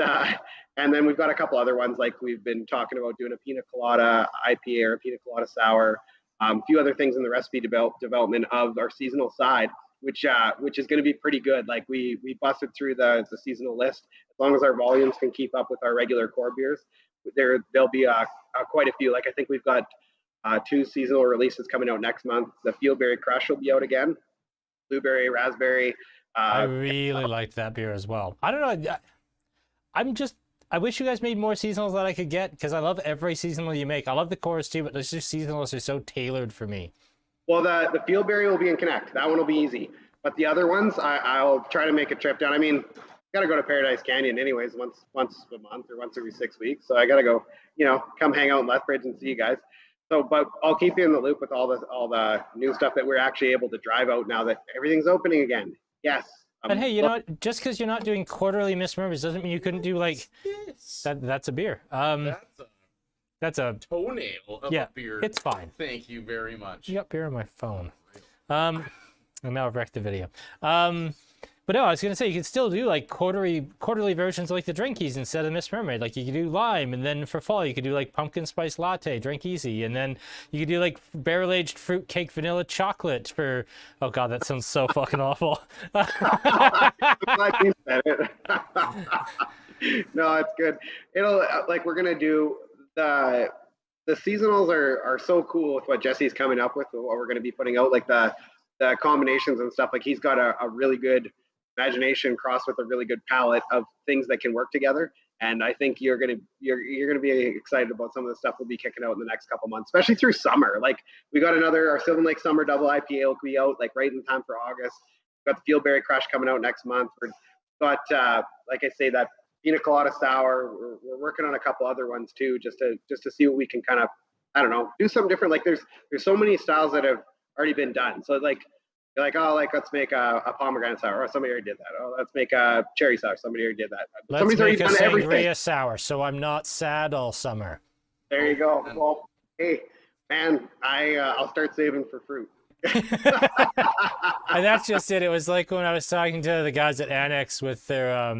and then we've got a couple other ones, like we've been talking about doing a pina colada IPA or a pina colada sour, a few other things in the recipe development of our seasonal side, which is going to be pretty good. Like we busted through the seasonal list. As long as our volumes can keep up with our regular core beers, there'll be quite a few. Like I think we've got 2 seasonal releases coming out next month. The Fieldberry Crush will be out again. Blueberry, raspberry. I really liked that beer as well. I don't know. I wish you guys made more seasonals that I could get because I love every seasonal you make. I love the chorus too, but those just seasonals are so tailored for me. Well, the Fieldberry will be in Connect. That one will be easy. But the other ones, I'll try to make a trip down. I mean, got to go to Paradise Canyon anyways once a month or once every 6 weeks. So I got to go, come hang out in Lethbridge and see you guys. So, but I'll keep you in the loop with all the new stuff that we're actually able to drive out now that everything's opening again. Yes. And hey, you know what? Just because you're not doing quarterly Miss Mermaids doesn't mean you couldn't do like that. That's a beer. That's a toenail of a beer. It's fine. Thank you very much. You got beer on my phone. And now I've wrecked the video. But no, I was gonna say you could still do like quarterly versions like the Drinkies instead of Miss Mermaid. Like you could do lime, and then for fall you could do like pumpkin spice latte, Drink Easy, and then you could do like barrel aged fruit cake vanilla chocolate for. Oh god, that sounds so fucking awful. I'm glad you said it. No, it's good. It'll like we're gonna do the seasonals are so cool with what Jesse's coming up with what we're gonna be putting out, like the combinations and stuff. Like he's got a really good imagination crossed with a really good palette of things that can work together. And I think you're gonna be excited about some of the stuff we'll be kicking out in the next couple months, especially through summer. Like we got our Sylvan Lake Summer Double IPA will be out like right in time for August. We've got the Fieldberry Crush coming out next month. We've got like I say, that Pina Colada Sour. We're working on a couple other ones too, just to see what we can kind of, I don't know, do something different. Like there's so many styles that have already been done. So like you're like, oh, like let's make a pomegranate sour. Oh, somebody already did that. Oh, let's make a cherry sour. Somebody already did that. Let's make a sangria sour, so I'm not sad all summer. There you go. Well, hey, man, I'll start saving for fruit. And that's just it. It was like when I was talking to the guys at Annex with their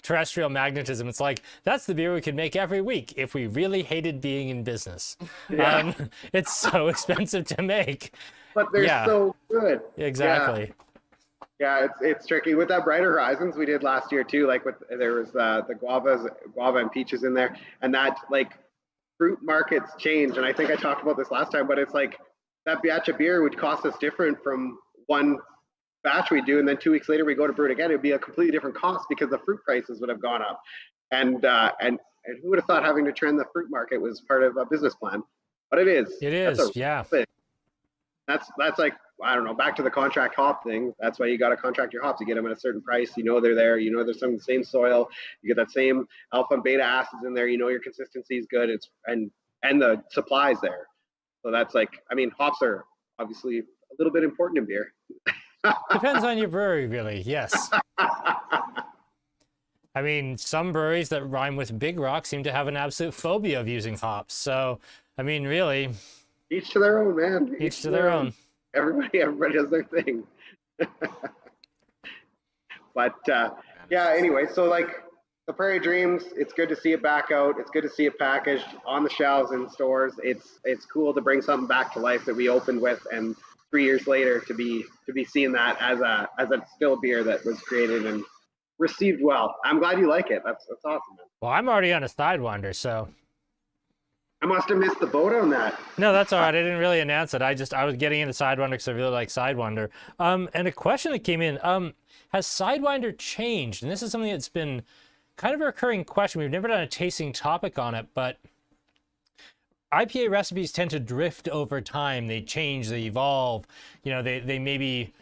terrestrial magnetism. It's like, that's the beer we could make every week if we really hated being in business. Yeah. It's so expensive to make. But they're so good. Exactly. Yeah, it's tricky. With that Brighter Horizons we did last year too, like there was the guava and peaches in there, and that like fruit markets change. And I think I talked about this last time, but it's like that batch of beer would cost us different from one batch we do, and then 2 weeks later we go to brew it again. It'd be a completely different cost because the fruit prices would have gone up. And who would have thought having to trend the fruit market was part of a business plan? But it is. It is, yeah. That's like, I don't know, back to the contract hop thing. That's why you got to contract your hops. You get them at a certain price. You know they're there. You know there's some of the same soil. You get that same alpha and beta acids in there. You know your consistency is good. And the supply's there. So that's like, I mean, hops are obviously a little bit important in beer. Depends on your brewery, really. Yes. I mean, some breweries that rhyme with Big Rock seem to have an absolute phobia of using hops. So, I mean, really. Each to their own, man. Each to their own. Everybody does their thing. But yeah, anyway, so like the Prairie Dreams, it's good to see it back out. It's good to see it packaged on the shelves in stores. It's cool to bring something back to life that we opened with, and 3 years later to be seeing that as a still beer that was created and received well. I'm glad you like it. That's awesome, man. Well, I'm already on a Sidewinder, so I must have missed the boat on that. No, that's all right. I didn't really announce it. I was getting into Sidewinder because I really like Sidewinder. And a question that came in, has Sidewinder changed? And this is something that's been kind of a recurring question. We've never done a tasting topic on it, but IPA recipes tend to drift over time. They change, they evolve. You know, they maybe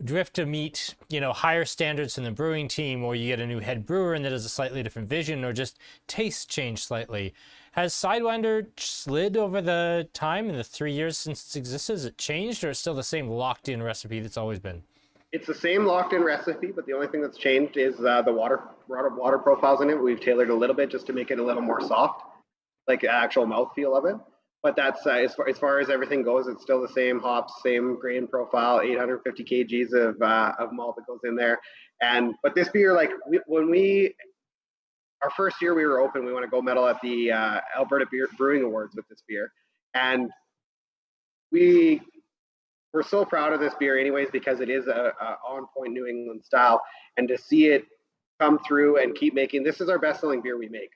drift to meet, you know, higher standards in the brewing team, or you get a new head brewer and that has a slightly different vision, or just tastes change slightly. Has Sidewinder slid over the time in the 3 years since it's existed? Has it changed, or is it still the same locked-in recipe that's always been? It's the same locked-in recipe, but the only thing that's changed is the water profiles in it. We've tailored a little bit just to make it a little more soft, like the actual mouthfeel of it. But that's as far as everything goes, it's still the same hops, same grain profile, 850 kgs of malt that goes in there. But this beer, like our first year we were open, we won a gold medal at the Alberta Brewing Awards with this beer, and we're so proud of this beer, anyways, because it is a on-point New England style, and to see it come through and keep making. This is our best-selling beer we make.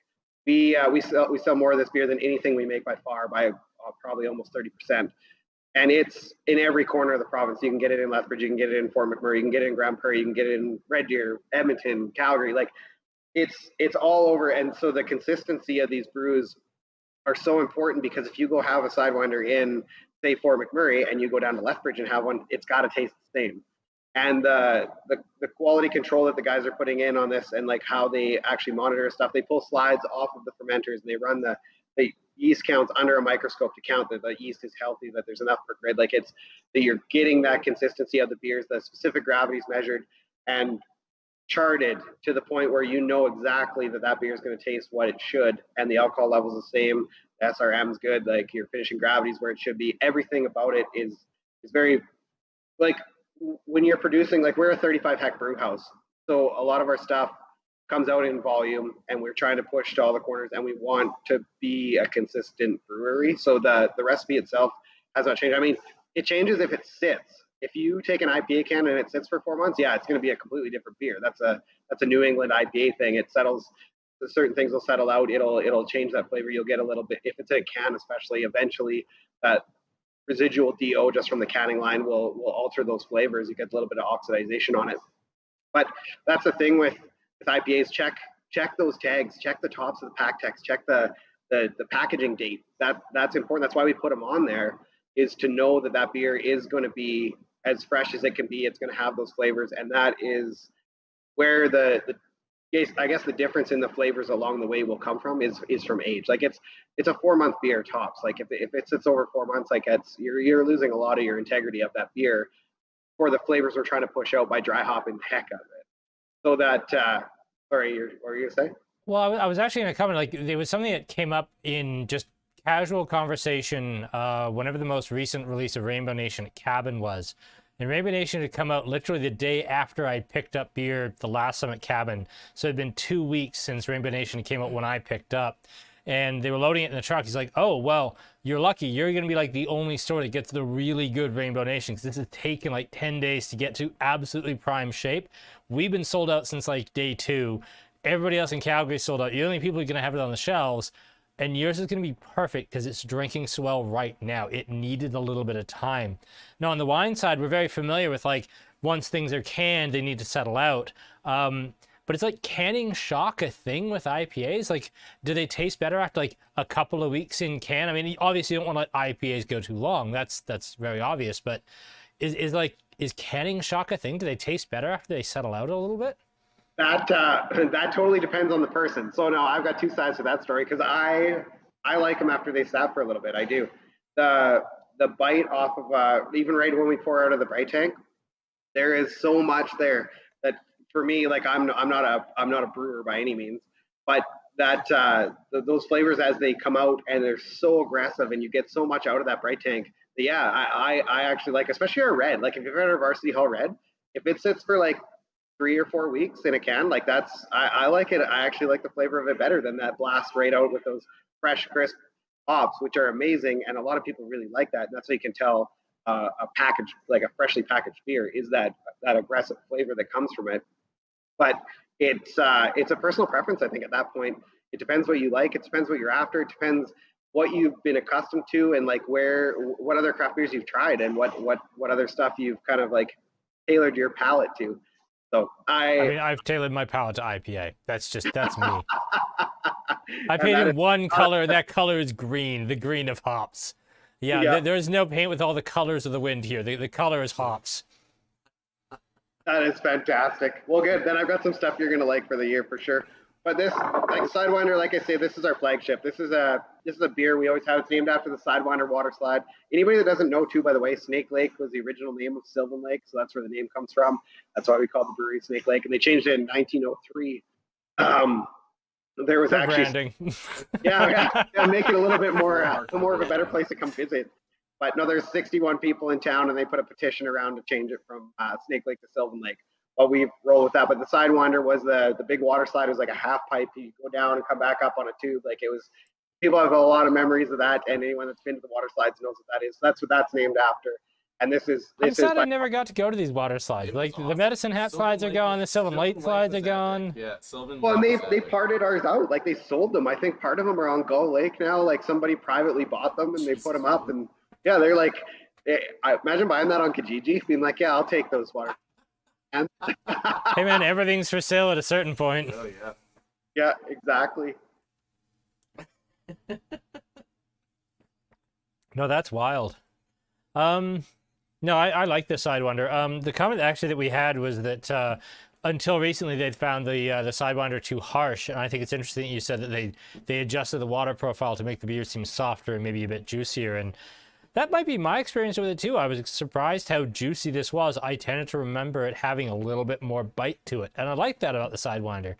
We sell more of this beer than anything we make by far, by probably almost 30%. And it's in every corner of the province. You can get it in Lethbridge, you can get it in Fort McMurray, you can get it in Grand Prairie, you can get it in Red Deer, Edmonton, Calgary. Like it's all over. And so the consistency of these brews are so important, because if you go have a Sidewinder in, say, Fort McMurray, and you go down to Lethbridge and have one, it's got to taste the same. And the quality control that the guys are putting in on this, and like how they actually monitor stuff, they pull slides off of the fermenters, and they run the yeast counts under a microscope to count that the yeast is healthy, that there's enough per grid. Like it's that you're getting that consistency of the beers, the specific gravities measured and charted to the point where you know exactly that beer is going to taste what it should, and the alcohol level is the same, the SRM is good, like your finishing gravities where it should be. Everything about it is very, like, when you're producing, like, we're a 35 hect brew house, so a lot of our stuff comes out in volume, and we're trying to push to all the corners, and we want to be a consistent brewery. So the recipe itself has not changed. I mean, it changes if it sits. If you take an IPA can and it sits for 4 months, yeah, it's going to be a completely different beer. That's a New England IPA thing. It settles. Certain things will settle out. It'll change that flavor. You'll get a little bit, if it's in a can, especially eventually, that residual DO just from the canning line will alter those flavors. You get a little bit of oxidization on it. But that's the thing with IPAs. Check those tags. Check the tops of the pack text. Check the packaging date. That's important. That's why we put them on there, is to know that that beer is going to be as fresh as it can be. It's going to have those flavors, and that is where I guess the difference in the flavors along the way will come from is from age. Like it's a 4 month beer tops. Like if it sits over 4 months, like you're losing a lot of your integrity of that beer for the flavors we're trying to push out by dry hopping the heck out of it. So that sorry, what were you gonna say? Well, I was actually going to comment, like, there was something that came up in just casual conversation whenever the most recent release of Rainbow Nation Cabin was. And Rainbow Nation had come out literally the day after I picked up beer the last time at Cabin. So it had been 2 weeks since Rainbow Nation came out when I picked up. And they were loading it in the truck. He's like, oh, well, you're lucky. You're going to be like the only store that gets the really good Rainbow Nation, because this has taken like 10 days to get to absolutely prime shape. We've been sold out since like day 2. Everybody else in Calgary sold out. You're the only people who are going to have it on the shelves. And yours is going to be perfect because it's drinking so well right now. It needed a little bit of time. Now, on the wine side, we're very familiar with, like, once things are canned, they need to settle out. But it's like canning shock a thing with IPAs? Like, do they taste better after like a couple of weeks in can? I mean, obviously you don't want to let IPAs go too long. That's very obvious. But is canning shock a thing? Do they taste better after they settle out a little bit? That totally depends on the person. So no, I've got two sides to that story, because I like them after they sat for a little bit. I do. The bite off of even right when we pour out of the bright tank, there is so much there that for me, like I'm not a brewer by any means, but that those flavors as they come out and they're so aggressive and you get so much out of that bright tank. That, yeah, I actually like, especially our red. Like if you've had our Varsity Hall red, if it sits for like 3 or 4 weeks in a can, like I like it. I actually like the flavor of it better than that blast right out with those fresh, crisp hops, which are amazing. And a lot of people really like that. And that's how you can tell a package, like a freshly packaged beer, is that aggressive flavor that comes from it. But it's a personal preference, I think, at that point. It depends what you like. It depends what you're after. It depends what you've been accustomed to, and like what other craft beers you've tried, and what other stuff you've kind of like tailored your palate to. So I mean, I've tailored my palate to IPA. That's me. I painted one color, and that color is green, the green of hops. Yeah. There is no paint with all the colors of the wind here. The color is hops. That is fantastic. Well, good. Then I've got some stuff you're going to like for the year for sure. But this, like Sidewinder, like I say, this is our flagship. This is a beer we always have. It's named after the Sidewinder water slide. Anybody that doesn't know, too, by the way, Snake Lake was the original name of Sylvan Lake, so that's where the name comes from. That's why we call the brewery Snake Lake, and they changed it in 1903. There was actually branding. yeah, make it a little bit more of a better place to come visit. But no, there's 61 people in town, and they put a petition around to change it from Snake Lake to Sylvan Lake. Well, we roll with that. But the Sidewinder was the big water slide. It was like a half pipe. You go down and come back up on a tube. Like it was. People have a lot of memories of that, and anyone that's been to the water slides knows what that is. So that's what that's named after. And this is. I'm sad I never got to go to these water slides. Like awesome. The Medicine Hat slides are gone. The Sylvan Lake slides are gone. Yeah, Sylvan. Well, and they parted ours out. Like they sold them. I think part of them are on Gull Lake now. Like somebody privately bought them and they put them up, and yeah, they're like. I imagine buying that on Kijiji, being like, yeah, I'll take those water. And hey man, everything's for sale at a certain point. Oh yeah. Yeah, exactly. No, that's wild. No, I like the Sidewinder. The comment actually that we had was that until recently they'd found the Sidewinder too harsh, and I think it's interesting that you said that they adjusted the water profile to make the beer seem softer and maybe a bit juicier, and that might be my experience with it too. I was surprised how juicy this was. I tended to remember it having a little bit more bite to it, and I like that about the Sidewinder.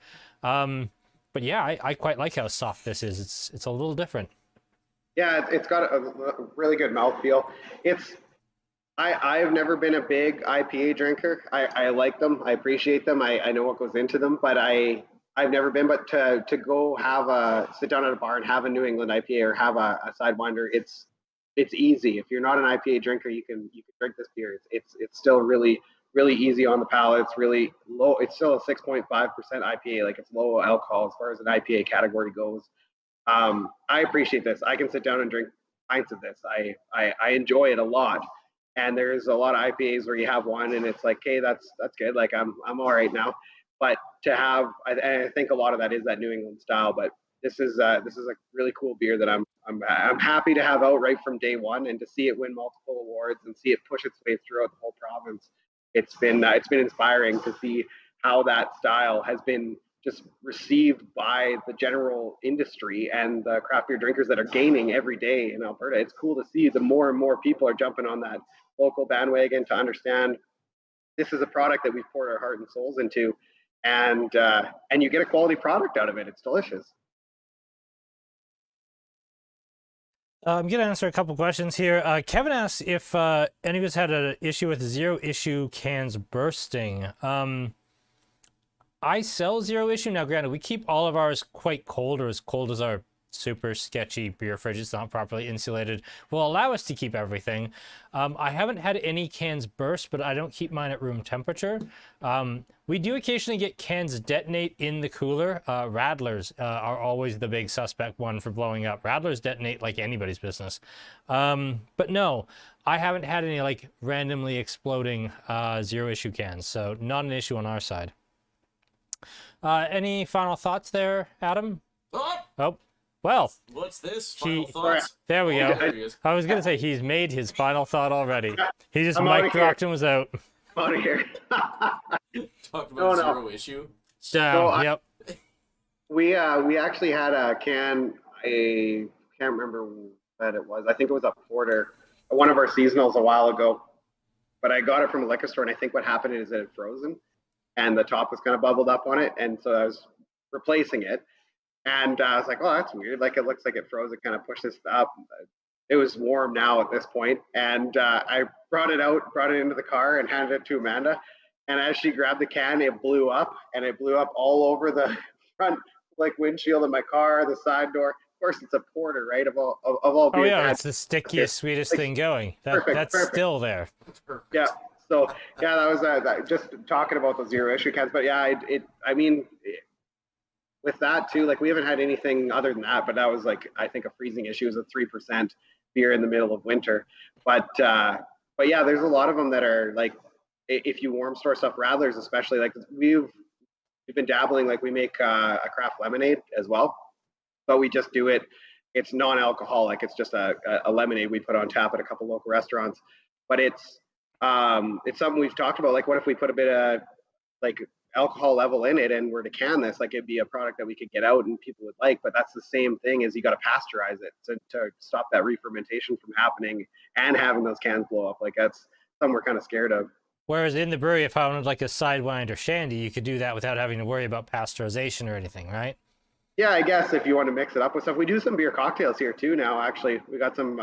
But yeah, I quite like how soft this is. It's a little different. Yeah, it's got a really good mouthfeel. I've never been a big IPA drinker. I like them. I appreciate them. I know what goes into them, but I've never been. But to go sit down at a bar and have a New England IPA or have a Sidewinder, it's easy. If you're not an IPA drinker, you can drink this beer. It's still really easy on the palate. It's really low. It's still a 6.5% IPA. Like it's low alcohol as far as an IPA category goes. I appreciate this. I can sit down and drink pints of this. I enjoy it a lot. And there's a lot of IPAs where you have one and it's like, hey, that's good. Like I'm all right now. But to have, I think a lot of that is that New England style. But this is a really cool beer that I'm happy to have out right from day one, and to see it win multiple awards and see it push its way throughout the whole province. It's been inspiring to see how that style has been just received by the general industry and the craft beer drinkers that are gaining every day in Alberta. It's cool to see the more and more people are jumping on that local bandwagon to understand this is a product that we've poured our heart and souls into, and you get a quality product out of it. It's delicious. I'm going to answer a couple questions here. Kevin asks if any of us had an issue with zero issue cans bursting. I sell zero issue. Now, granted, we keep all of ours quite cold, or as cold as our super sketchy beer fridge. It's not properly insulated. Will allow us to keep everything. I haven't had any cans burst, but I don't keep mine at room temperature. We do occasionally get cans detonate in the cooler. Radlers are always the big suspect one for blowing up. Radlers detonate like anybody's business. But no, I haven't had any like randomly exploding zero issue cans, so not an issue on our side. Any final thoughts there, Adam? Oh, well. What's this? Final thoughts? There we go. There he is. I was going to say he's made his final thought already. He just I'm mic dropped and was out. I'm out of here. Talk about zero issue. Down, So yep. We actually had a can. I can't remember what it was. I think it was a porter, one of our seasonals a while ago. But I got it from a liquor store, and I think what happened is it had frozen, and the top was kind of bubbled up on it, and so I was replacing it, and I was like, oh, that's weird. Like, it looks like it froze. It kind of pushed this up. It was warm now at this point, and I brought it into the car and handed it to Amanda, and as she grabbed the can, it blew up, and it blew up all over the front like windshield of my car, the side door. Of course, it's a porter, right? Of all Oh beers. yeah, it's the stickiest, sweetest thing going. That's still there. Yeah. So yeah, that was just talking about the zero issue cans. But yeah, I mean, with that too, like we haven't had anything other than that. But that was like, I think a freezing issue is a 3% beer in the middle of winter. But yeah, there's a lot of them that are like, if you warm store stuff, Radlers especially, like we've been dabbling. Like we make a craft lemonade as well, but we just do it. It's non-alcoholic. It's just a lemonade we put on tap at a couple local restaurants. But it's something we've talked about. Like, what if we put a bit of like alcohol level in it and were to can this? Like, it'd be a product that we could get out and people would like. But that's the same thing as you got to pasteurize it to stop that re-fermentation from happening and having those cans blow up. Like, that's something we're kind of scared of. Whereas in the brewery, if I wanted like a Sidewinder shandy, you could do that without having to worry about pasteurization or anything, right? Yeah, I guess if you want to mix it up with stuff. We do some beer cocktails here too now, actually. We got some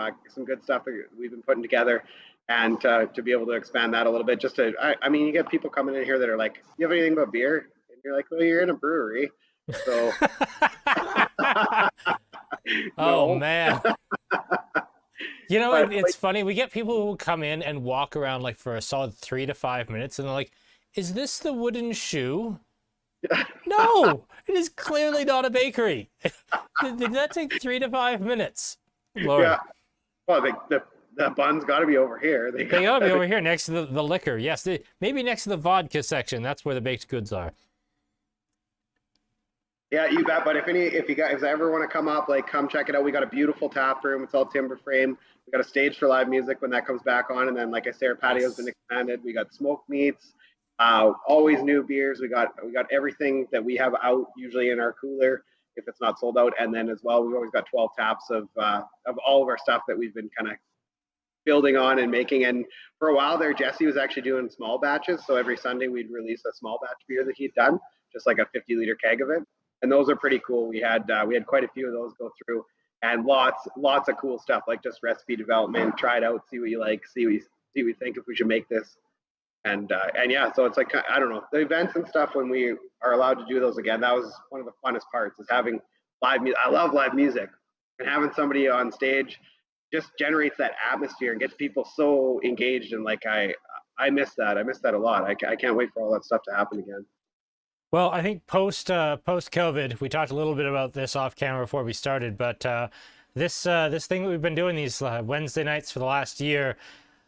good stuff that we've been putting together, and to be able to expand that a little bit, I mean, you get people coming in here that are like, you have anything about beer? And you're like, well, you're in a brewery. So. Oh, man. You know, it's funny. We get people who will come in and walk around like for a solid 3 to 5 minutes, and they're like, is this the wooden shoe? No, it is clearly not a bakery. Did that take 3 to 5 minutes? Lord. Yeah. Well, the bun's got to be over here. They got to be over here next to the liquor. Yes, maybe next to the vodka section. That's where the baked goods are. Yeah, you bet. But if you guys ever want to come up, like, come check it out. We got a beautiful tap room. It's all timber frame. We got a stage for live music when that comes back on, and then, like I say, our patio's been expanded. We got smoked meats. Always new beers. We got everything that we have out usually in our cooler if it's not sold out, and then as well we've always got 12 taps of all of our stuff that we've been kind of building on and making. And for a while there, Jesse was actually doing small batches, so every Sunday we'd release a small batch beer that he'd done, just like a 50-liter keg of it, and those are pretty cool. We had quite a few of those go through, and lots of cool stuff, like just recipe development. Try it out, see what you like, see what you think if we should make this. And yeah, so it's like, I don't know, the events and stuff, when we are allowed to do those again, that was one of the funnest parts, is having live music. I love live music, and having somebody on stage just generates that atmosphere and gets people so engaged. And like, I miss that. I miss that a lot. I can't wait for all that stuff to happen again. Well, I think post COVID, we talked a little bit about this off camera before we started, but this thing that we've been doing, these Wednesday nights for the last year,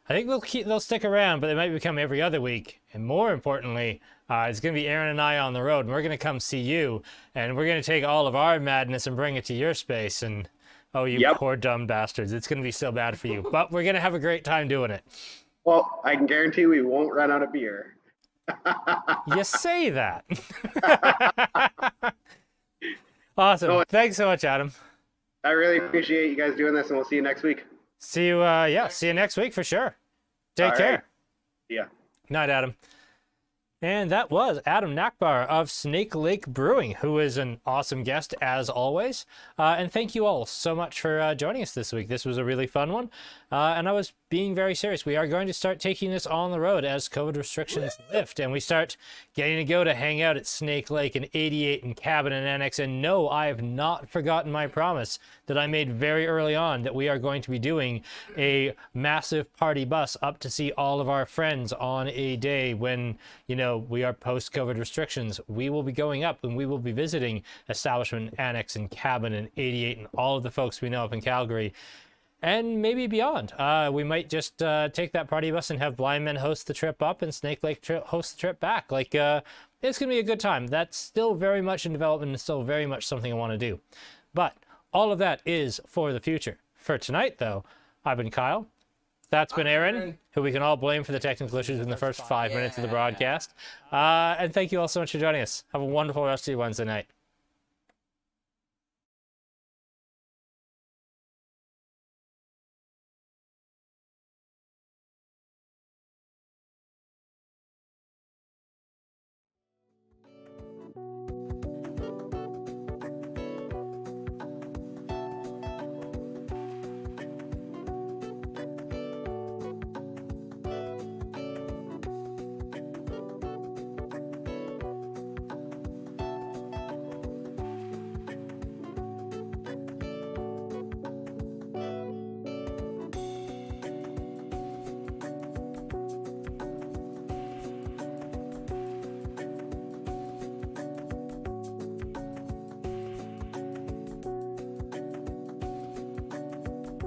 I think they'll stick around, but they might become every other week. And more importantly, it's going to be Aaron and I on the road, and we're going to come see you, and we're going to take all of our madness and bring it to your space. And oh, you poor dumb bastards, it's going to be so bad for you. But we're going to have a great time doing it. Well, I can guarantee we won't run out of beer. You say that. Awesome. So, thanks so much, Adam. I really appreciate you guys doing this, and we'll see you next week. See you, see you next week for sure. Take All care. right. Yeah. Night, Adam. And that was Adam Nachbaur of Snake Lake Brewing, who is an awesome guest as always. And thank you all so much for joining us this week. This was a really fun one. And I was being very serious. We are going to start taking this on the road as COVID restrictions lift, and we start getting to go to hang out at Snake Lake and 88 and Cabin and Annex. And no, I have not forgotten my promise that I made very early on that we are going to be doing a massive party bus up to see all of our friends on a day when, you know, we are post-COVID restrictions. We will be going up and we will be visiting Establishment, Annex, and Cabin and 88 and all of the folks we know up in Calgary. And maybe beyond. We might just take that party bus and have Blind Men host the trip up and Snake Lake host the trip back. Like, it's going to be a good time. That's still very much in development and still very much something I want to do. But all of that is for the future. For tonight, though, I've been Kyle. That's been Aaron, who we can all blame for the technical issues in the first 5 minutes of the broadcast. And thank you all so much for joining us. Have a wonderful rest of your Wednesday night.